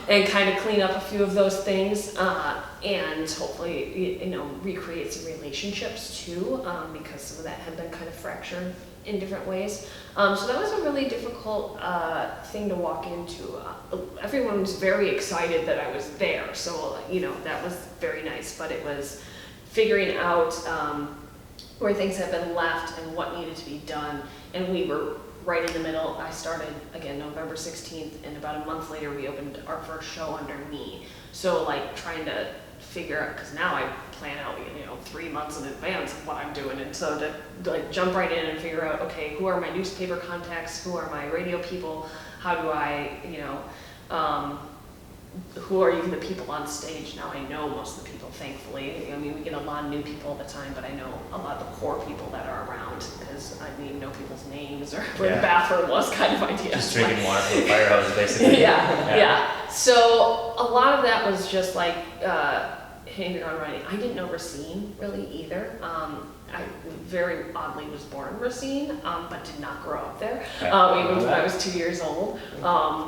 And kind of clean up a few of those things, and hopefully, recreate some relationships too, because some of that had been kind of fractured in different ways. So that was a really difficult thing to walk into. Everyone was very excited that I was there, so that was very nice. But it was figuring out where things had been left and what needed to be done, and we were right in the middle. I started again November 16th, and about a month later we opened our first show under me. So like trying to figure out, because now I plan out 3 months in advance of what I'm doing, and so to like jump right in and figure out, okay, who are my newspaper contacts, who are my radio people, how do I who are even the people on stage. Now I know most of the people, thankfully. I mean, we get a lot of new people all the time, but I know a lot of the core people that are around, because I need to know people's names or where the bathroom was, kind of idea. Just drinking water from the fire hose, basically. Yeah. So a lot of that was just like hitting the ground running. I didn't know Racine really either. I very oddly was born in Racine, but did not grow up there, even when I was 2 years old.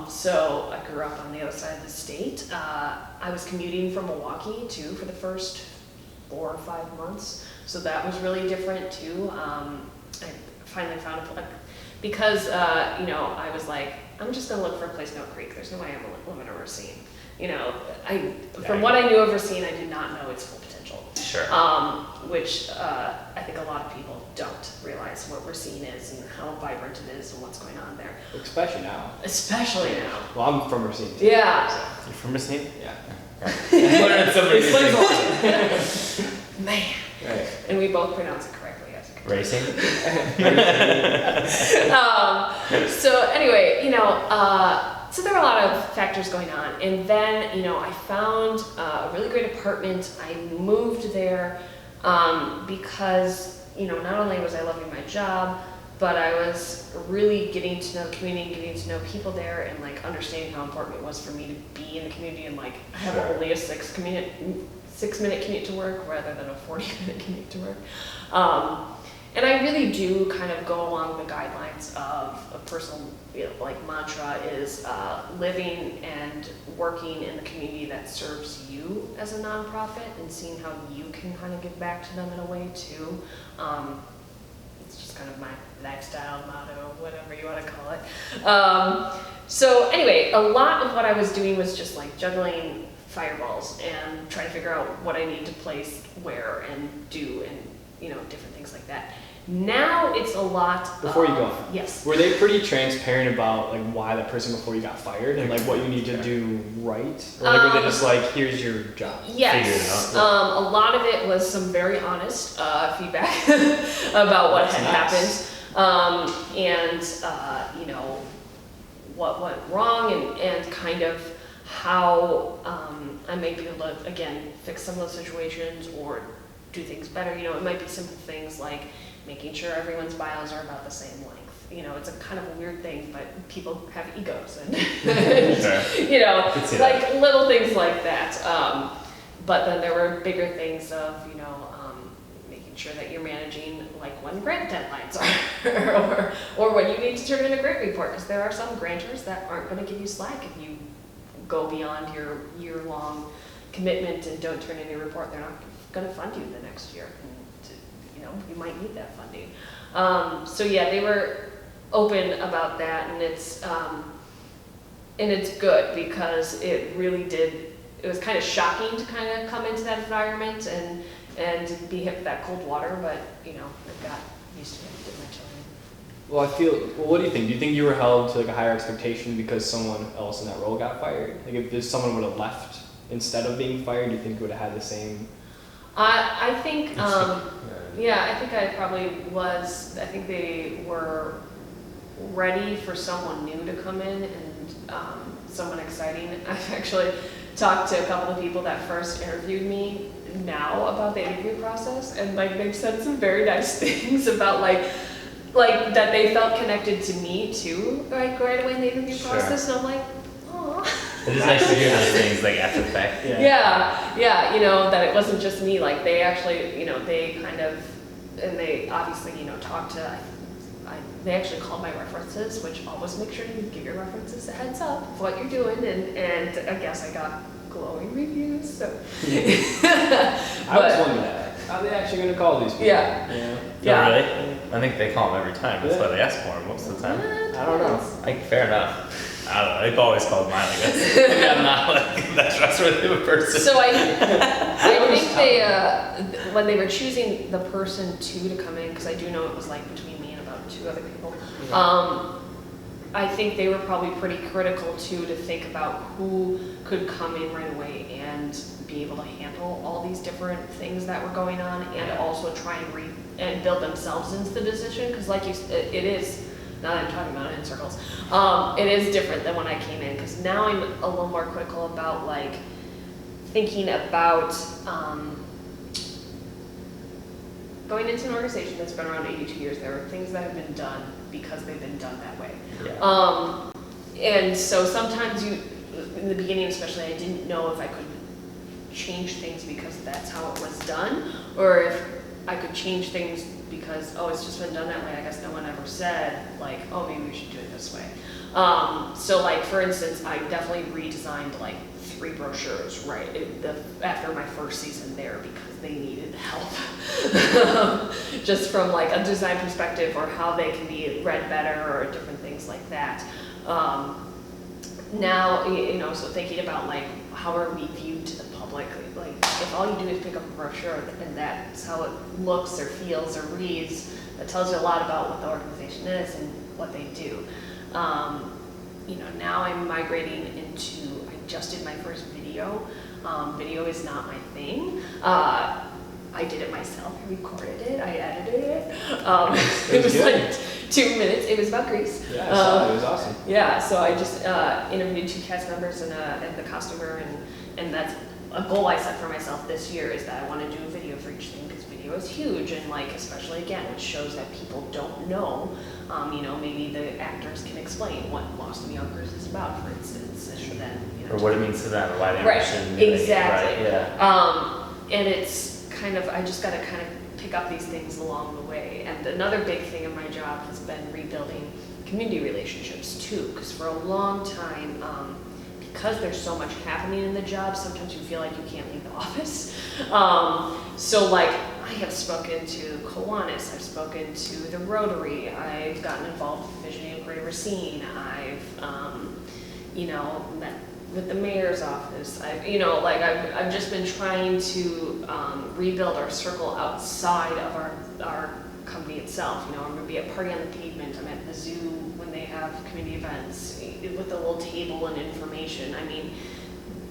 So I grew up on the other side of the state. I was commuting from Milwaukee too for the first 4 or 5 months, so that was really different too. I finally found a place, because I was like, I'm just gonna look for a place in Oak Creek. There's no way I'm living in Racine. From what I knew of Racine, I did not know its full potential. Sure. Which I think a lot of people don't realize what Racine is and how vibrant it is and what's going on there. Especially now. Especially now. Well, I'm from Racine. Yeah. You're from Racine? Yeah. Learning something new. Man. Right. And we both pronounce it correctly, as you can tell. Racing? So anyway, so there were a lot of factors going on, and then I found a really great apartment. I moved there because not only was I loving my job, but I was really getting to know the community, getting to know people there, and like understanding how important it was for me to be in the community, and like I have only a 6-minute commute to work rather than a 40-minute commute to work. And I really do kind of go along the guidelines of a personal, mantra is living and working in the community that serves you as a nonprofit, and seeing how you can kind of give back to them in a way too. is kind of my lifestyle motto, whatever you want to call it. So anyway, a lot of what I was doing was just like juggling fireballs and trying to figure out what I need to place where and do and, you know, different things like that. Now it's a lot. Before you go, yes. Were they pretty transparent about like why that person before you got fired and like what you need to do right? Or like were they just like, here's your job? Yes. A lot of it was some very honest feedback about what had happened. And you know, what went wrong and kind of how I may be able to, again, fix some of those situations or do things better. You know, it might be simple things like making sure everyone's bios are about the same length. You know, it's a kind of a weird thing, but people have egos and, you know, like little things like that. But then there were bigger things of, you know, making sure that you're managing like when grant deadlines are or when you need to turn in a grant report, because there are some grantors that aren't going to give you slack if you go beyond your year-long commitment and don't turn in your report. They're not going to fund you the next year. You know, you might need that funding. So yeah, they were open about that, and it's good because it really did. It was kind of shocking to kind of come into that environment and be hit with that cold water, but you know, I got used to it eventually. Well, what do you think? Do you think you were held to like a higher expectation because someone else in that role got fired? Like if someone would have left instead of being fired, do you think you would have had the same? I think, yeah, I think I probably was. I think they were ready for someone new to come in and someone exciting. I've actually talked to a couple of people that first interviewed me now about the interview process, and like they've said some very nice things about like that they felt connected to me too, like right away in the interview process, and I'm like, oh. It is nice to hear those things like after the fact. Yeah, you know, that it wasn't just me, like they actually, you know, they kind of, and they obviously, you know, talked to, they actually called my references, which always make sure you give your references a heads up of what you're doing, and I guess I got glowing reviews, so. I was wondering that. How are they actually going to call these people? Yeah. Oh, really? I think they call them every time. That's why they ask for them most of the time. I don't know. Like, fair enough. I don't know. They've always called mine like this. Maybe I'm not like that trustworthy of a person. So I think they, when they were choosing the person to come in, because I do know it was like between me and about 2 other people, I think they were probably pretty critical too to think about who could come in right away and be able to handle all these different things that were going on, and also try and build themselves into the position, because like it is. Now that I'm talking about it in circles, it is different than when I came in, because now I'm a little more critical about like thinking about going into an organization that's been around 82 years. There are things that have been done because they've been done that way. Yeah. And so sometimes in the beginning especially, I didn't know if I could change things because that's how it was done, or if I could change things because, oh, it's just been done that way. I guess no one ever said, like, oh, maybe we should do it this way. So, like, for instance, I definitely redesigned, like, 3 brochures, right, after my first season there, because they needed help. Just from, like, a design perspective, or how they can be read better, or different things like that. Now, you know, so thinking about, like, how are we viewed to the public? Like, if all you do is pick up a brochure and that's how it looks or feels or reads, that tells you a lot about what the organization is and what they do. You know, now I'm migrating into, I just did my first video. Video is not my thing. I did it myself. I recorded it. I edited it. It was like 2 minutes. It was about Greece. Yeah, I saw it. It was awesome. Yeah, so I just interviewed 2 cast members and the costumer, and that's a goal I set for myself this year, is that I want to do a video for each thing, because video is huge, and like, especially again, which shows that people don't know. You know, maybe the actors can explain what Lost in Yonkers is about, for instance, then, you know, or what it means to them, or why they're interested in it. Exactly. Right, yeah. And it's kind of, I just got to kind of pick up these things along the way. And another big thing of my job has been rebuilding community relationships too, because for a long time, because there's so much happening in the job, sometimes you feel like you can't leave the office. So like, I have spoken to Kiwanis, I've spoken to the Rotary, I've gotten involved with Visioning of Greater Racine, I've, met with the mayor's office. I've just been trying to rebuild our circle outside of our company itself. I'm going to be at Party on the Pavement. I'm at the zoo when they have community events with a little table and information. I mean,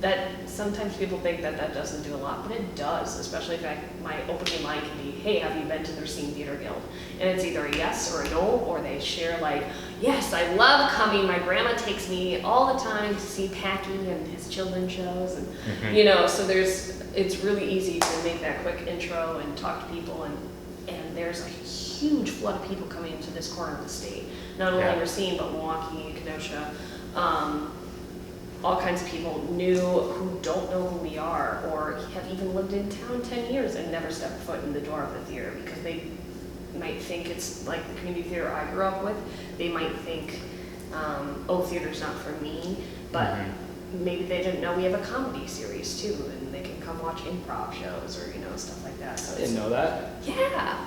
that sometimes people think that doesn't do a lot, but it does, especially if my opening line can be, hey, have you been to the Racine Theater Guild? And it's either a yes or a no, or they share like, yes, I love coming. My grandma takes me all the time to see Packy and his children's shows. And, so it's really easy to make that quick intro and talk to people. And there's a huge flood of people coming into this corner of the state. Not only Racine, but Milwaukee, Kenosha. All kinds of people new who don't know who we are, or have even lived in town 10 years and never stepped foot in the door of the theater because they might think it's like the community theater I grew up with. They might think, theater's not for me, but maybe they didn't know we have a comedy series too, and they can come watch improv shows or stuff like that. So I didn't know that. Yeah.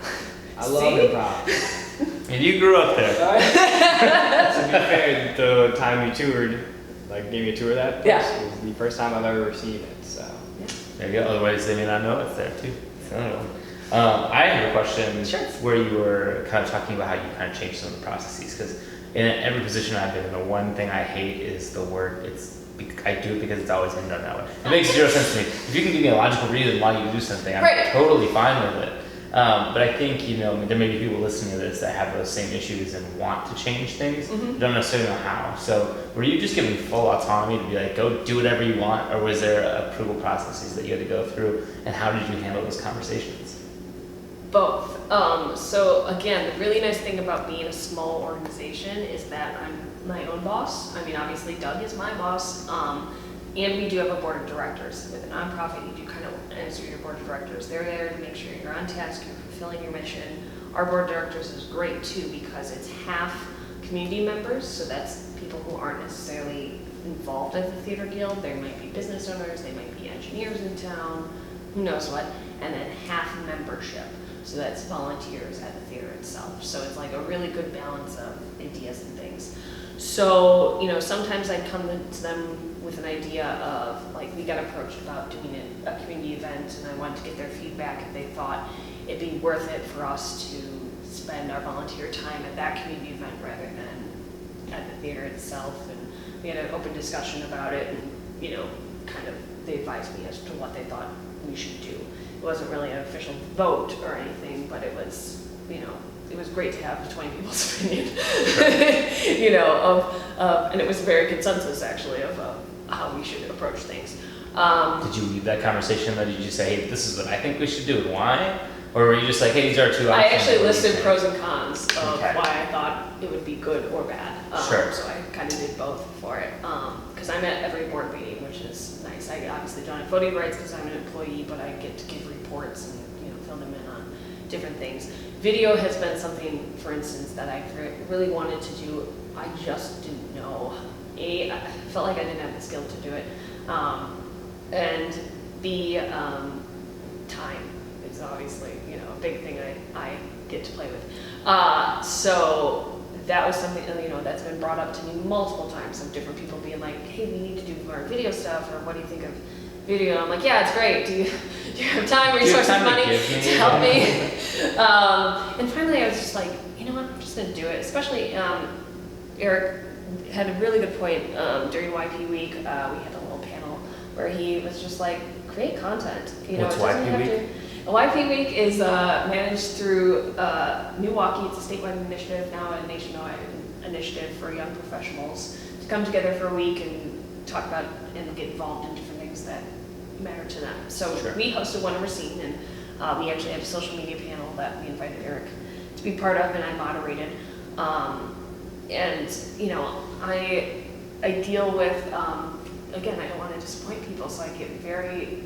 I love improv. And you grew up there. To be fair, the time we toured, gave me a tour of that place. Yeah. It was the first time I've ever seen it, so. There you go, otherwise they may not know it's there too. So, I have a question where you were kind of talking about how you kind of changed some of the processes, because in every position I've been in, the one thing I hate is the word, I do it because it's always been done that way. It makes zero sense to me. If you can give me a logical reason why you do something, I'm totally fine with it. But I think, there may be people listening to this that have those same issues and want to change things, but don't necessarily know how. So were you just given full autonomy to be like, go do whatever you want, or was there approval processes that you had to go through, and how did you handle those conversations? Both. So again, the really nice thing about being a small organization is that I'm my own boss. I mean, obviously Doug is my boss, and we do have a board of directors. With a nonprofit, you do kind of answer your board of directors. They're there to make sure you're on task, you're fulfilling your mission. Our board of directors is great too because it's half community members, so that's people who aren't necessarily involved at the Theater Guild. They might be business owners, they might be engineers in town, who knows what, and then half membership. So that's volunteers at the theater itself. So it's like a really good balance of ideas and things. So, sometimes I'd come to them with an idea of, we got approached about doing a community event, and I wanted to get their feedback if they thought it'd be worth it for us to spend our volunteer time at that community event rather than at the theater itself. And we had an open discussion about it, and, they advised me as to what they thought we should do. It wasn't really an official vote or anything, but it was, it was great to have 20 people's opinion, and it was very consensus actually of how we should approach things. Did you leave that conversation, or did you just say, hey, this is what I think we should do and why? Or were you just like, hey, these are two options? I actually listed pros and cons of why I thought it would be good or bad. So I kind of did both for it. Because I'm at every board meeting, which is nice. I obviously don't have voting rights because I'm an employee, but I get to give reports and fill them in on different things. Video has been something, for instance, that I really wanted to do. I just didn't know. I felt like I didn't have the skill to do it. And B, time is obviously, a big thing I get to play with. So that was something, that's been brought up to me multiple times of different people being like, hey, we need to do more video stuff, or what do you think of video? And I'm like, yeah, it's great. Do you have time, resources, money to help me? And finally I was just like, what, I'm just gonna do it. Especially Eric had a really good point during YP week. We had a little panel where he was just like, create content. What's YP week? YP Week is managed through Milwaukee. It's a statewide initiative, now a nationwide initiative for young professionals to come together for a week and talk about and get involved in different things that matter to them. So we hosted one in Racine, and we actually had a social media panel that we invited Eric to be part of, and I moderated. And I deal with, again, I don't want to disappoint people, so I get very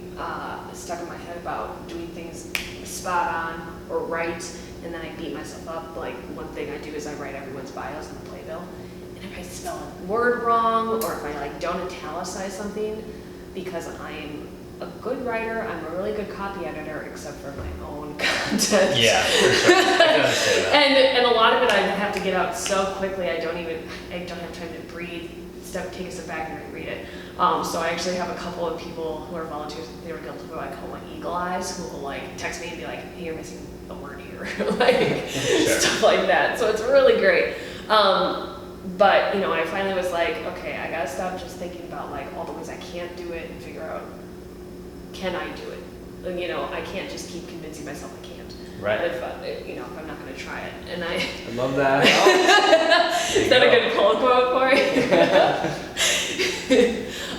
stuck in my head about doing things spot on or right, and then I beat myself up. Like, one thing I do is I write everyone's bios in the playbill, and if I spell a word wrong, or if I don't italicize something because I'm a good writer, I'm a really good copy editor, except for my own content. Yeah, for sure. I can understand that. And a lot of it I have to get out so quickly, I don't have time to breathe, take a step back and reread it. So I actually have a couple of people who are volunteers at the Theater Guild who I call my eagle eyes, who will like text me and be like, hey, you're missing a word here, like stuff like that. So it's really great. But you know, I finally was like, okay, I gotta stop just thinking about like all the ways I can't do it and figure out, can I do it? And, you know, I can't just keep convincing myself I can't. Right. If I'm not going to try it, and I love that. Is that a good pull quote for you?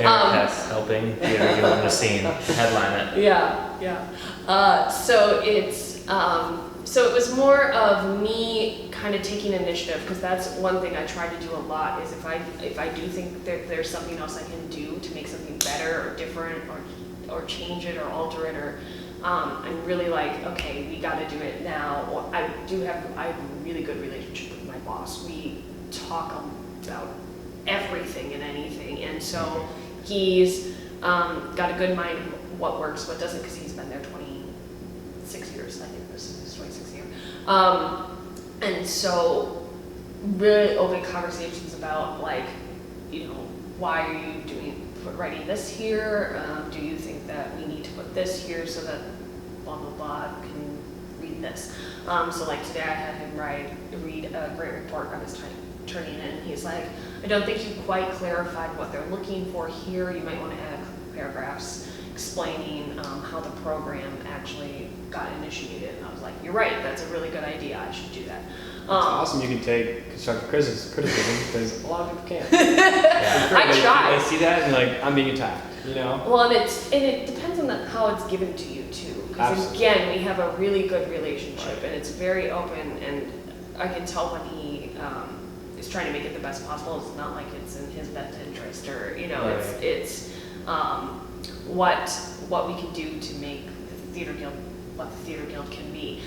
Eric Hess helping Theater Guild in Racine headline it. Yeah. So it was more of me kind of taking initiative, because that's one thing I try to do a lot. Is if I do think that there's something else I can do to make something better or different or change it or alter it, or I'm really like, okay, we got to do it now. Or I have a really good relationship with my boss. We talk about everything and anything, and so he's got a good mind of what works, what doesn't, because he's been there 26 years. I think this is his 26th year. And so really open conversations about like, you know, why are you writing this here? Do you think that we need to put this here so that blah blah blah can read this? So like today I had him read a great report on his time turning in, and he's like, I don't think you quite clarified what they're looking for here. You might want to add a couple paragraphs explaining how the program actually got initiated. And I was like, you're right, that's a really good idea, I should do that. It's awesome you can take constructive criticism, because a lot of people can't. I try. They see that and like, I'm being attacked, you know? Well, and it depends on how it's given to you too. Because again, we have a really good relationship, and it's very open, and I can tell when he is trying to make it the best possible. It's not like it's in his best interest, or you know, it's what we can do to make the Theater Guild what the Theater Guild can be.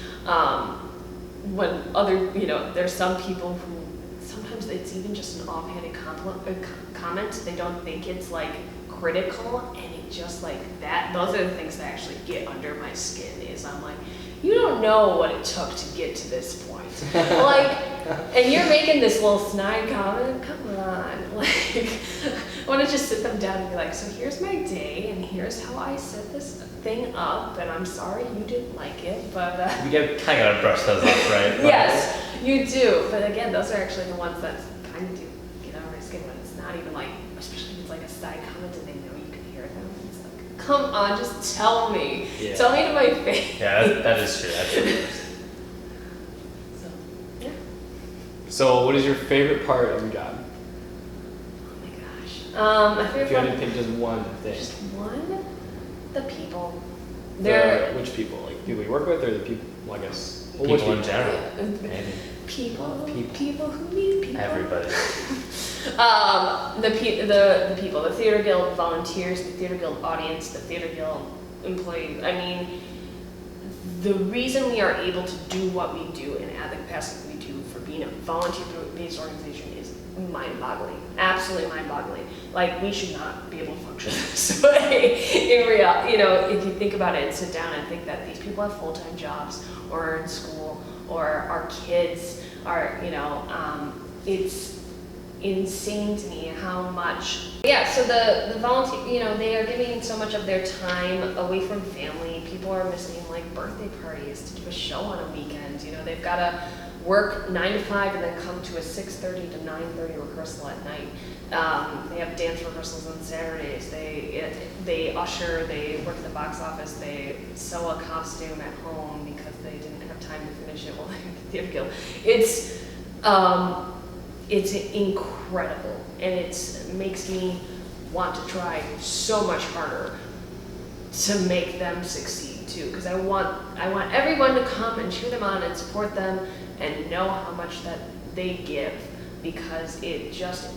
When there's some people who sometimes it's even just an offhanded comment. They don't think it's like critical, and it just like that. Those are the things that actually get under my skin. Is I'm like, you don't know what it took to get to this point. Like, and you're making this little snide comment. Come on, like, I want to just sit them down and be like, so here's my day, and here's how I set this thing up, and I'm sorry you didn't like it, but you kind of gotta brush those off, right? Yes, you do. But again, those are actually the ones that kind of do get under my skin when it's not even like, especially if it's like a side comment and they know you can hear them. It's like, come on, just tell me. Yeah. Tell me to my face. Yeah, that is true. That's true. So, yeah. So, what is your favorite part of your job? Oh my gosh. My favorite If you had part. to pick just one thing. Just one? The people. Which people? Like people you work with, or the people? Well, I guess. Well, People in general. Maybe. People who need people. Everybody. The people, the Theater Guild volunteers, the Theater Guild audience, the Theater Guild employees. I mean, the reason we are able to do what we do and at the capacity we do for being a volunteer-based organization is mind-boggling, absolutely mind-boggling. Like, we should not be able to function this way in reality. You know, if you think about it and sit down and think that these people have full-time jobs or are in school or our kids are, it's insane to me how much. Yeah, so the volunteer, they are giving so much of their time away from family. People are missing like birthday parties to do a show on a weekend. They've got to work 9 to 5 and then come to a 6:30 to 9:30 rehearsal at night. They have dance rehearsals on Saturdays. They usher, they work at the box office, they sew a costume at home because they didn't have time to finish it while they were at the Theater Guild. It's incredible, and it makes me want to try so much harder to make them succeed too, because I want everyone to come and cheer them on and support them and know how much that they give, because I just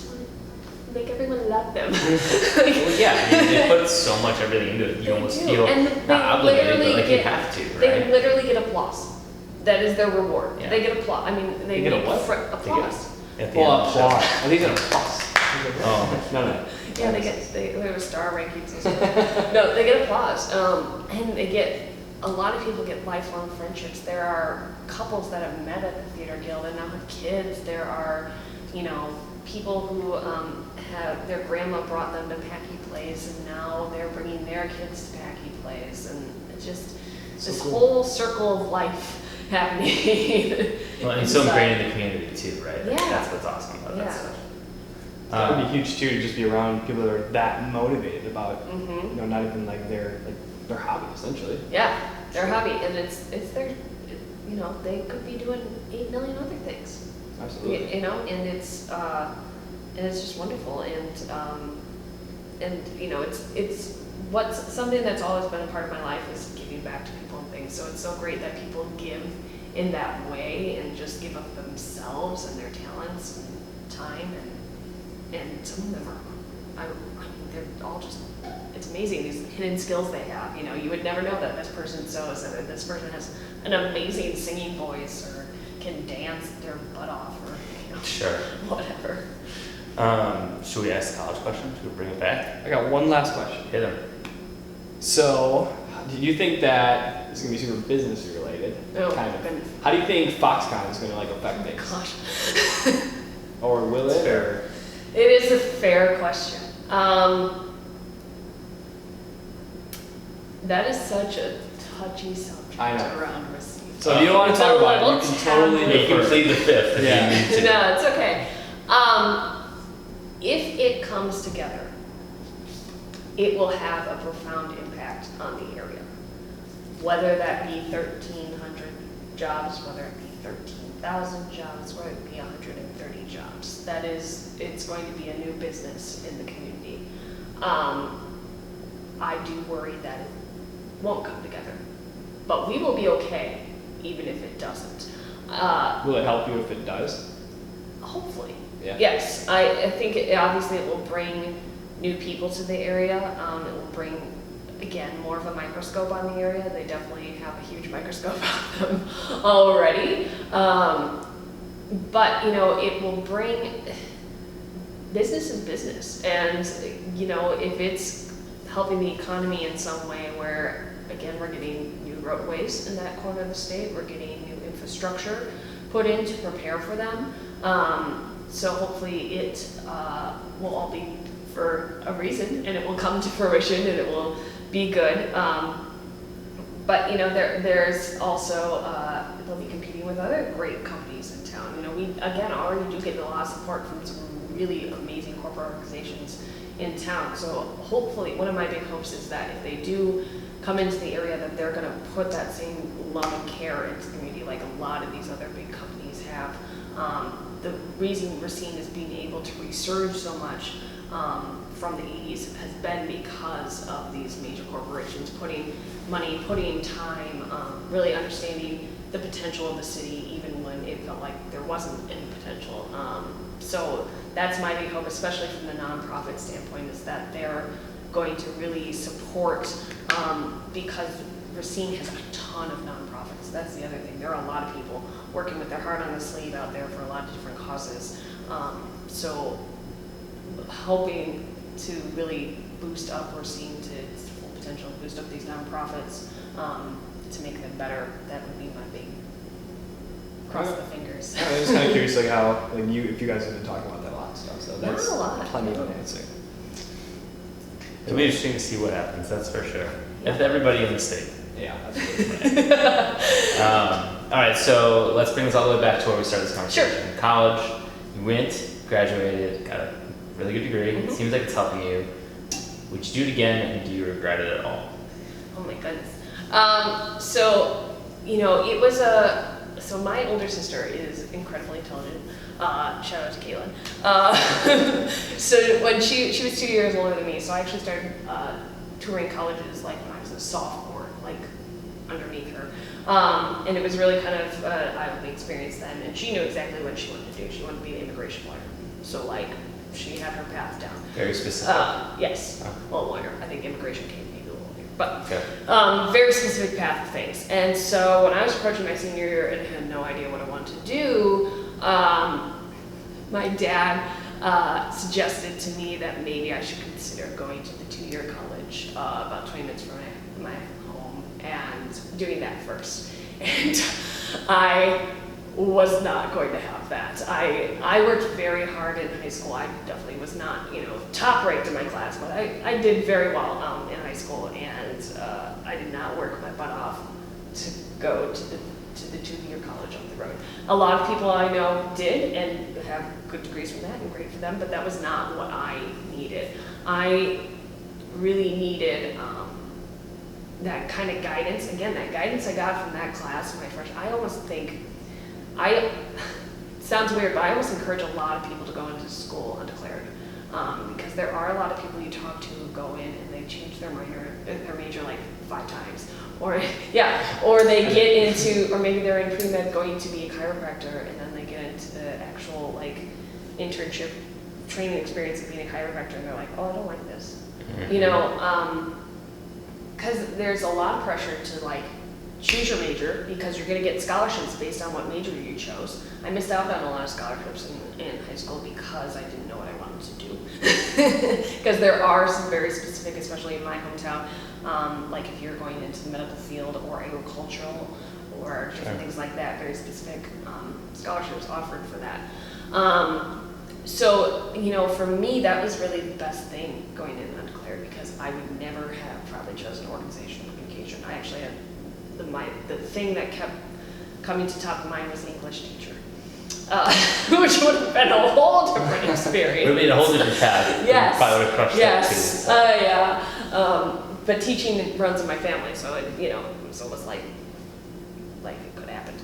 want to make everyone love them. Well, yeah, they put so much everything into it. You almost feel not obligated, but like you have to, right? They literally get applause. That is their reward. Yeah. They get applause. I mean, they get a get what? applause. At the Well, end of the show. applause. At least an applause. Oh. No. Yeah, they have star rankings and stuff. No, they get applause. And they get, a lot of people get lifelong friendships. There are couples that have met at the Theater Guild and now have kids. There are, people who have, their grandma brought them to Packy Plays and now they're bringing their kids to Packy Plays. And it's just this whole circle of life happening. Well, and so ingrained in the community too, right? Yeah. That's what's awesome about that stuff. That would be huge too, to just be around people that are that motivated about, Mm-hmm. not even like their hobby essentially. Yeah, their hobby, and it's their, they could be doing 8 million other things. Absolutely. And it's just wonderful, and it's what's something that's always been a part of my life is giving back to people and things. So it's so great that people give in that way and just give up themselves and their talents and time and some of them are, they're all just, it's amazing, these hidden skills they have. You would never know that this person sews, or this person has an amazing singing voice, or can dance their butt off, or Sure. whatever. Should we ask the college question? Should we bring it back? I got one last question. Hit them. So, do you think that it's going to be super business related? Oh, kind of. goodness. How do you think Foxconn is going to affect things? Gosh. Or will it? Fair. It is a fair question. That is such a touchy subject I know. around Racine. So if you don't want to It's talk a about it, little you can totally taboo. You can plead the fifth if Yeah. you need to. No, it's okay. If it comes together, it will have a profound impact on the area. Whether that be 1,300 jobs, whether it be 13,000 jobs, whether it be 130 jobs. It's going to be a new business in the community. I do worry that it won't come together, but we will be okay even if it doesn't. Will it help you if it does? Hopefully. Yeah. Yes, I think obviously it will bring new people to the area. It will bring, again, more of a microscope on the area. They definitely have a huge microscope on them already. But, it will bring, business is business. And, if it's helping the economy in some way where, again, we're getting new roadways in that corner of the state, we're getting new infrastructure put in to prepare for them. So hopefully it will all be for a reason, and it will come to fruition, and it will be good. But there's also they'll be competing with other great companies in town. We again already do get a lot of support from some really amazing corporate organizations in town. So hopefully, one of my big hopes is that if they do come into the area, that they're going to put that same love and care into the community, like a lot of these other big companies have. The reason Racine is being able to resurge so much from the 80s has been because of these major corporations putting money, putting time, really understanding the potential of the city, even when it felt like there wasn't any potential. So that's my big hope, especially from the nonprofit standpoint, is that they're going to really support, because Racine has a ton of nonprofits. That's the other thing. There are a lot of people working with their heart on the sleeve out there for a lot of different causes. So hoping to really boost up Racine to its full potential, boost up these nonprofits to make them better. That would be my big cross the fingers. I'm just kind of curious, how if you guys have been talking about that a lot and stuff. So that's Not a lot. plenty of an answer. It'll be interesting to see what happens, that's for sure. If everybody in the state. Yeah, absolutely. All right, so let's bring this all the way back to where we started this conversation. Sure. College, you went, graduated, got a really good degree. It seems like it's helping you. Would you do it again, and do you regret it at all? Oh my goodness. It was so my older sister is incredibly intelligent. Shout out to Caitlin. So when she was 2 years older than me, so I actually started touring colleges when I was a sophomore, underneath her. And it was really kind of an eye-opening experience then, and she knew exactly what she wanted to do. She wanted to be an immigration lawyer. So she had her path down. Very specific. Yes, well, lawyer. I think immigration came maybe a little later, but Okay. very specific path of things. And so when I was approaching my senior year and had no idea what I wanted to do, my dad suggested to me that maybe I should consider going to the 2-year college about 20 minutes from my home and doing that first. And I was not going to have that. I worked very hard in high school. I definitely was not, top ranked in my class, but I did very well in high school, and I did not work my butt off to go to the 2-year college up the road. A lot of people I know did and have good degrees from that, and great for them, but that was not what I needed. I really needed that kind of guidance. Again, that guidance I got from that class in my freshman. I almost think, it sounds weird, but I almost encourage a lot of people to go into school undeclared, because there are a lot of people you talk to who go in and they change their major like 5 times, or they get into, or maybe they're in pre-med going to be a chiropractor, and then they get into the actual like internship training experience of being a chiropractor, and they're like, oh, I don't like this, because there's a lot of pressure to like choose your major because you're going to get scholarships based on what major you chose. I missed out on a lot of scholarships in high school because I didn't know what I wanted to do. Because there are some very specific, especially in my hometown, like if you're going into the medical field or agricultural or different things like that, very specific scholarships offered for that. So, for me, that was really the best thing going in undeclared, because I would never have probably chosen organizational communication. I actually had the thing that kept coming to top of mind was English teacher, which would have been a whole different experience. Would have been a whole different path. Yes. Probably would have crushed that too. Yeah. But teaching runs in my family, so so it was like it could happen.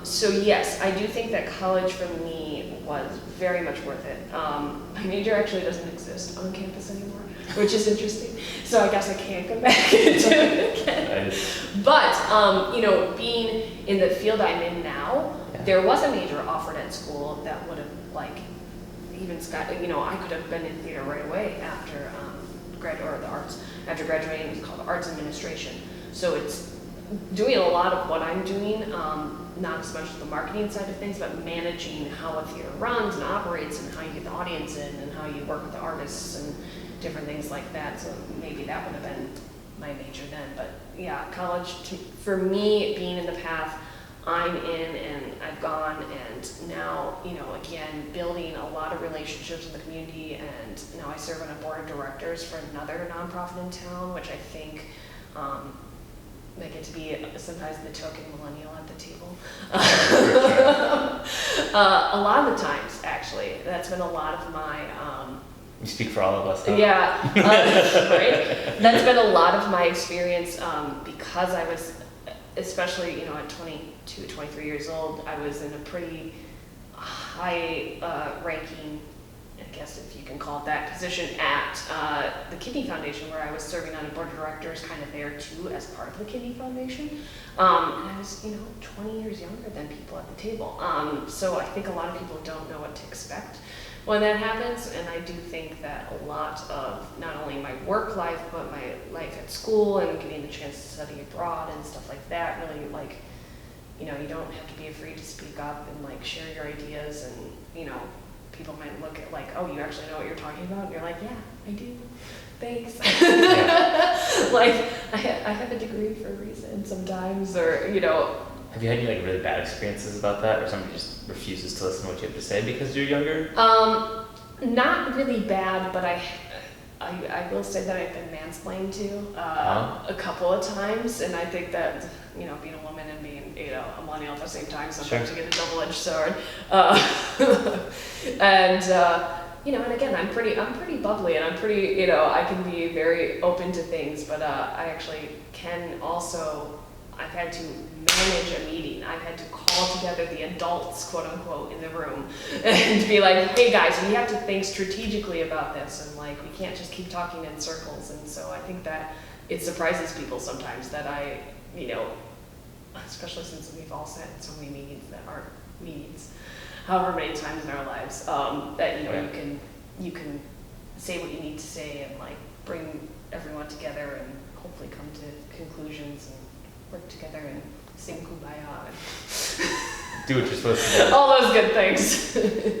So yes, I do think that college for me was very much worth it. My major actually doesn't exist on campus anymore, which is interesting. So I guess I can't come back into it again. Nice. But being in the field I'm in now, there was a major offered at school that would have I could have been in theater right away after after graduating. It's called Arts Administration. So it's doing a lot of what I'm doing, not as much the marketing side of things, but managing how a theater runs and operates, and how you get the audience in, and how you work with the artists and different things like that. So maybe that would have been my major then. But yeah, college, for me, being in the path I'm in and I've gone, and now, again, building a lot of relationships in the community, and now I serve on a board of directors for another nonprofit in town, which I think I get to be sometimes the token millennial at the table. A lot of the times, actually, that's been a lot of my you speak for all of us, huh? Yeah, right? That's been a lot of my experience, because I was, especially, at 22, 23 years old, I was in a pretty high ranking, I guess if you can call it that, position at the Kidney Foundation, where I was serving on a board of directors kind of there too as part of the Kidney Foundation. And I was, 20 years younger than people at the table. So I think a lot of people don't know what to expect when that happens, and I do think that a lot of not only my work life, but my life at school and getting the chance to study abroad and stuff like that, really, you don't have to be afraid to speak up and share your ideas, and people might look at oh, you actually know what you're talking about, and you're like, yeah, I do, thanks. I have a degree for a reason sometimes, or Have you had any really bad experiences about that, or somebody just refuses to listen to what you have to say because you're younger? Not really bad, but I will say that I've been mansplained to a couple of times, and I think that being a woman and being a millennial at the same time, sometimes you get a double-edged sword. And again, I'm pretty bubbly, and I'm pretty I can be very open to things, but I actually can also. I've had to manage a meeting. I've had to call together the adults, quote unquote, in the room and be like, hey guys, we have to think strategically about this, and we can't just keep talking in circles. And so I think that it surprises people sometimes that I, especially since we've all sat in so many meetings that aren't meetings, however many times in our lives, that you can say what you need to say and bring everyone together and hopefully come to conclusions and work together and sing Kumbaya. do what you're supposed to do. All those good things.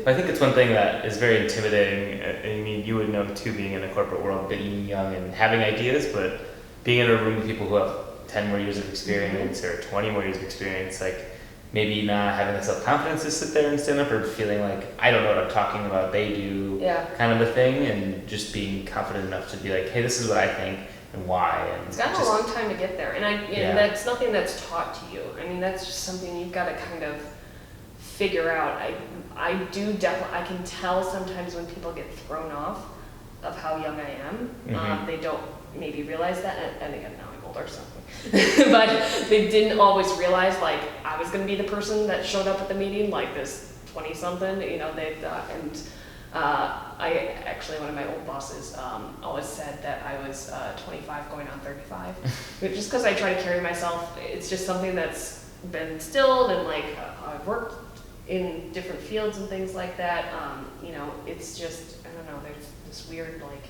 I think it's one thing that is very intimidating. I mean, you would know too, being in the corporate world, being young and having ideas, but being in a room with people who have 10 more years of experience or 20 more years of experience, like maybe not having the self-confidence to sit there and stand up, or feeling like, I don't know what I'm talking about, they do, kind of a thing, and just being confident enough to be like, hey, this is what I think and why. And it's gotten a long time to get there, and that's nothing that's taught to you. I mean, that's just something you've got to kind of figure out. I do definitely, I can tell sometimes when people get thrown off of how young I am. They don't maybe realize that, and again, now I'm older, so. But they didn't always realize, like, I was going to be the person that showed up at the meeting, like this 20-something, you know, I actually, one of my old bosses always said that I was 25 going on 35, just because I try to carry myself. It's just something that's been instilled, and like I've worked in different fields and things like that. You know, it's just, I don't know, there's this weird, like,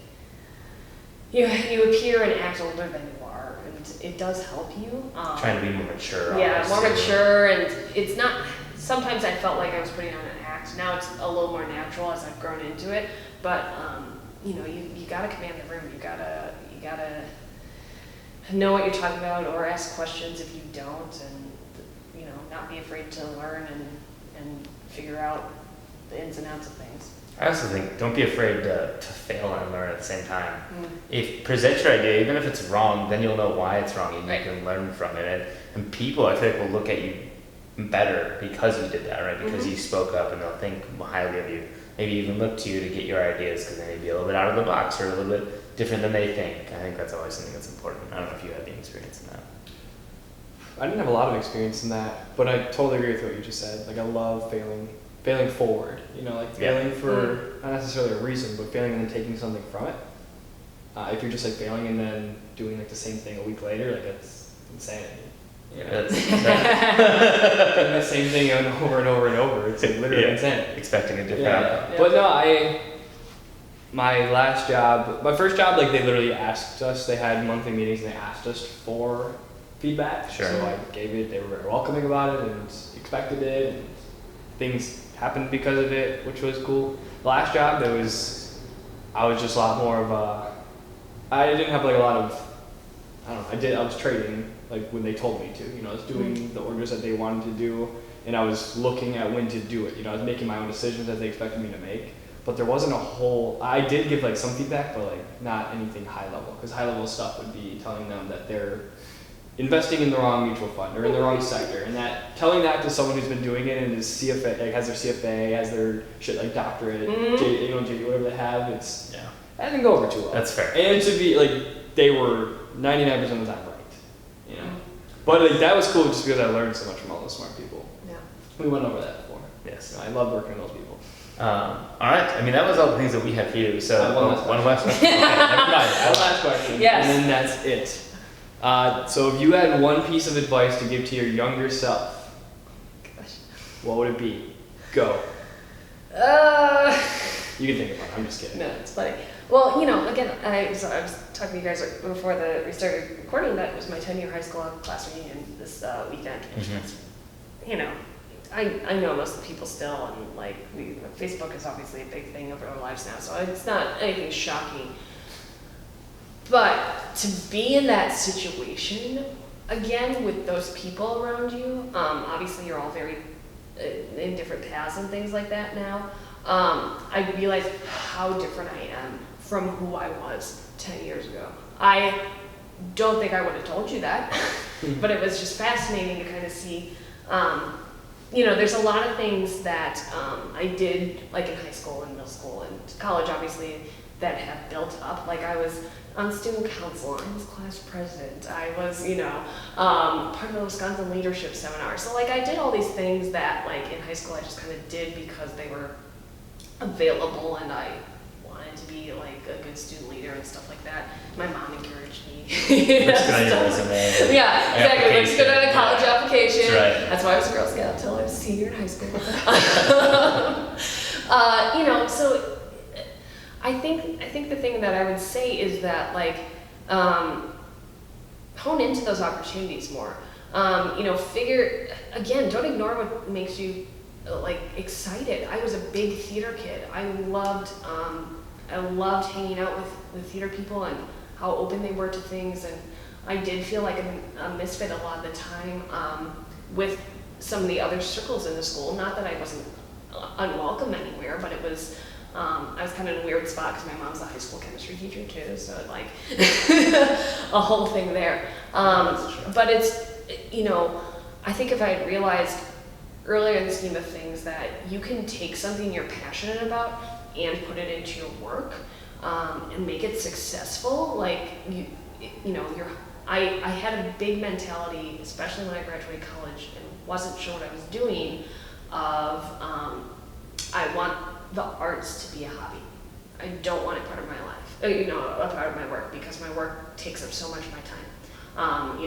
you appear and act older than you are, and it does help you. Trying to be more mature. Yeah, more mature, and it's not, sometimes I felt like I was putting on an act. Now it's a little more natural as I've grown into it, but you know, you gotta command the room. You gotta know what you're talking about, or ask questions if you don't, and you know, not be afraid to learn and figure out the ins and outs of things. I also think, don't be afraid to fail and learn at the same time. If present your idea, even if it's wrong, then you'll know why it's wrong, and you can learn from it. And people, I feel like, will look at you better because you did that, right? Because you spoke up, and they'll think highly of you. Maybe even look to you to get your ideas, because they may be a little bit out of the box or a little bit different than they think. I think that's always something that's important. I don't know if you had any experience in that. I didn't have a lot of experience in that, but I totally agree with what you just said. Like, I love failing forward, you know, like failing for not necessarily a reason, but failing and then taking something from it. If you're just like failing and then doing like the same thing a week later, like, that's insanity. You know? Doing the same thing over and over and over. It's like literally insanity. Expecting a different outcome. But no, my first job, like, they literally asked us, they had monthly meetings and they asked us for feedback. Sure. So I gave it, they were very welcoming about it and expected it, and things happened because of it, which was cool. The last job, I was just a lot more of I didn't have like a lot of, I don't know, I was trading like when they told me to, you know, I was doing the orders that they wanted to do, and I was looking at when to do it, you know, I was making my own decisions that they expected me to make, but there wasn't I did give like some feedback, but like not anything high level, because high level stuff would be telling them that they're investing in the wrong mutual fund or in the wrong sector, and that telling that to someone who's been doing it and is CFA, like, has their CFA, has their shit like doctorate, JD, whatever they have, that didn't go over too well. That's fair. And to be like, they were 99% of the time right, you know. But like, that was cool just because I learned so much from all those smart people. Yeah. We went over that before. Yes. So I love working with those people. All right. I mean, that was all the things that we had for you. So one last question. Okay, never mind. One last question. Yes. And then that's it. So if you had one piece of advice to give to your younger self, what would it be? Go. You can think about it. I'm just kidding. No, it's funny. Well, you know, again, I was talking to you guys before we started recording. That was my 10-year high school class reunion this weekend. You know, I know most of the people still, and like Facebook is obviously a big thing of our lives now, so it's not anything shocking. But to be in that situation again with those people around you, obviously you're all very in different paths and things like that now. I realize how different I am from who I was 10 years ago. I don't think I would have told you that, but it was just fascinating to kind of see. You know, there's a lot of things that I did, like in high school and middle school and college, obviously, that have built up. Like, I was on student council, I was class president, I was, you know, part of the Wisconsin leadership seminar. So like, I did all these things that like in high school I just kind of did because they were available and I wanted to be like a good student leader and stuff like that. My mom encouraged me. Looks good on your resume. Yeah, exactly. Looks good on a college application. That's right. That's why I was a Girl Scout until I was a senior in high school. You know, so I think the thing that I would say is that like hone into those opportunities more. You know, again, don't ignore what makes you like excited. I was a big theater kid. I loved hanging out with theater people and how open they were to things, and I did feel like a misfit a lot of the time with some of the other circles in the school. Not that I wasn't unwelcome anywhere, but it was I was kind of in a weird spot because my mom's a high school chemistry teacher too, so like a whole thing there. But it's, I think if I had realized earlier in the scheme of things that you can take something you're passionate about and put it into your work and make it successful, like I had a big mentality, especially when I graduated college and wasn't sure what I was doing, of I want the arts to be a hobby. I don't want it part of my life, a part of my work, because my work takes up so much of my time. I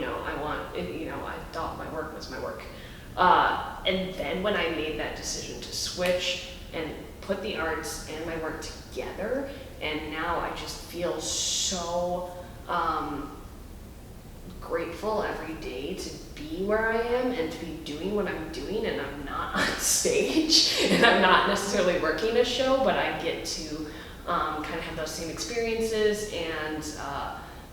thought my work was my work. And then when I made that decision to switch and put the arts and my work together, and now I just feel so grateful every day to be where I am and to be doing what I'm doing, and I'm not on stage and I'm not necessarily working a show, but I get to kind of have those same experiences and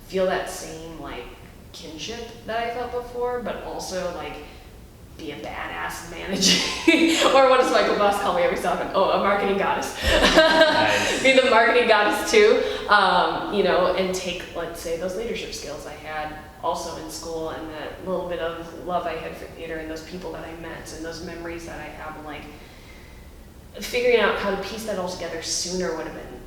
feel that same like kinship that I felt before, but also like be a badass managing, or what does Michael Boss call me every so often? Oh, a marketing goddess. Nice. Be the marketing goddess too, and take, let's say, those leadership skills I had also in school, and that little bit of love I had for theater, and those people that I met, and those memories that I have, and like figuring out how to piece that all together sooner would have been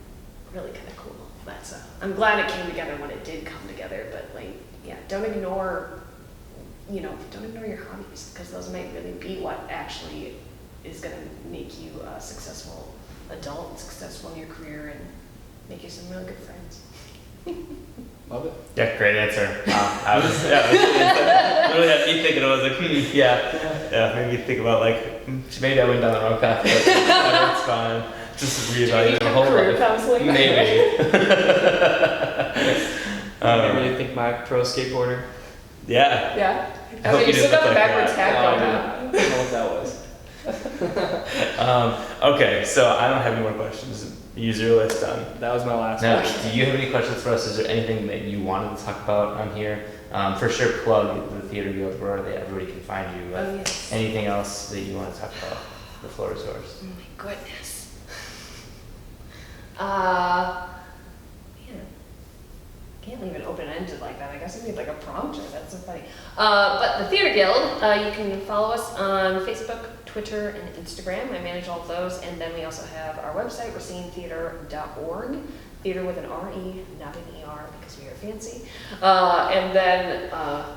really kind of cool. That's I'm glad it came together when it did come together, but like, yeah, don't ignore your hobbies, because those might really be what actually is going to make you a successful adult, successful in your career, and make you some really good friends. Love it. Yeah, great answer. Literally had me thinking, I was like, made me think about like, maybe I went down the wrong path, but it's fine. Just reevaluate the whole career life. counseling? Maybe. I really think my pro skateboarder. Yeah. Yeah. I hope You you still didn't got the look like backwards that. hat going I on. don't know what that was. Okay, so I don't have any more questions. Use your list done. That was my last Now, question. do you have any questions for us? Is there anything that you wanted to talk about on here? For sure, plug the Theater Guild where everybody can find you. But yes. anything else that you want to talk about? The floor is yours. Oh my goodness. Can't leave it open-ended like that. I guess I need like a prompter. That's so funny. But the Theater Guild, you can follow us on Facebook, Twitter, and Instagram. I manage all of those. And then we also have our website, racinetheater.org. Theater with an R-E, not an E-R, because we are fancy. And then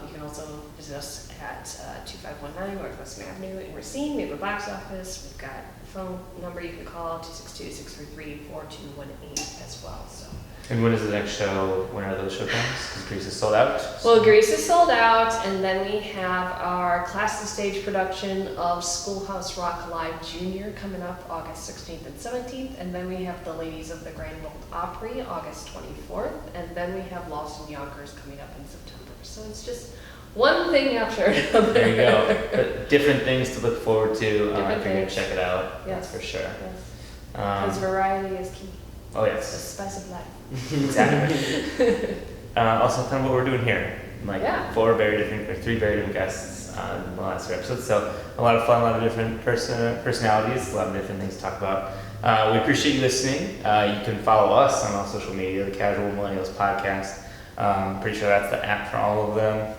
you can also visit us at 2519 Northwest Avenue in Racine. We have a box office. We've got a phone number you can call, 262-633-4218 as well. So. And when is the next show? When are those showtimes? Because Grease is sold out. Well, Grease is sold out, and then we have our class to stage production of Schoolhouse Rock Live Junior coming up August 16th and 17th, and then we have the Ladies of the Grand Ole Opry August 24th, and then we have Lost in Yonkers coming up in September. So it's just one thing after another. There you go. But different things to look forward to. If you're Different going to things. check it out, Yes. that's for sure. Yes. Because variety is key. Oh, The yes. spice of life. Exactly. Also, kind of what we're doing here. Like Yeah. 3 very different guests on the last 3 episodes. So a lot of fun, a lot of different personalities, a lot of different things to talk about. We appreciate you listening. You can follow us on all social media, the Casual Millennials Podcast. Pretty sure that's the app for all of them.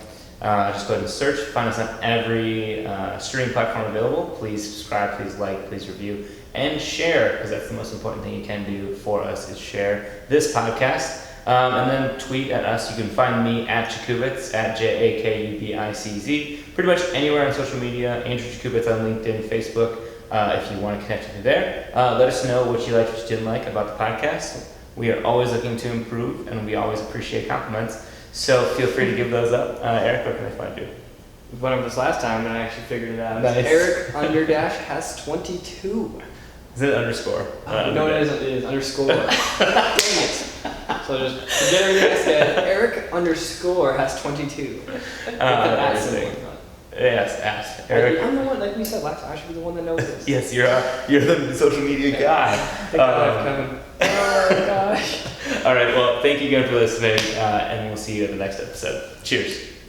Just go ahead and search. Find us on every streaming platform available. Please subscribe, please like, please review, and share, because that's the most important thing you can do for us is share this podcast. And then tweet at us. You can find me at Jakubitz, at Jakubicz. Pretty much anywhere on social media. Andrew Jakubitz on LinkedIn, Facebook. If you want to connect with me there, let us know what you liked, what you didn't like about the podcast. We are always looking to improve, and we always appreciate compliments. So feel free to give those up. Eric, where can I find you? We went over this last time and I actually figured it out. Nice. Eric underdash has 22. Is it underscore? No, it is underscore. Dang it. So just forget everything I said. Eric underscore has 22. With the at symbol in front. Yes, ask Eric. I'm the one, like we said last time, I should be the one that knows this. Yes, you're the social media guy. Thank God, Kevin. Oh my gosh. All right, well, thank you again for listening, and we'll see you at the next episode. Cheers.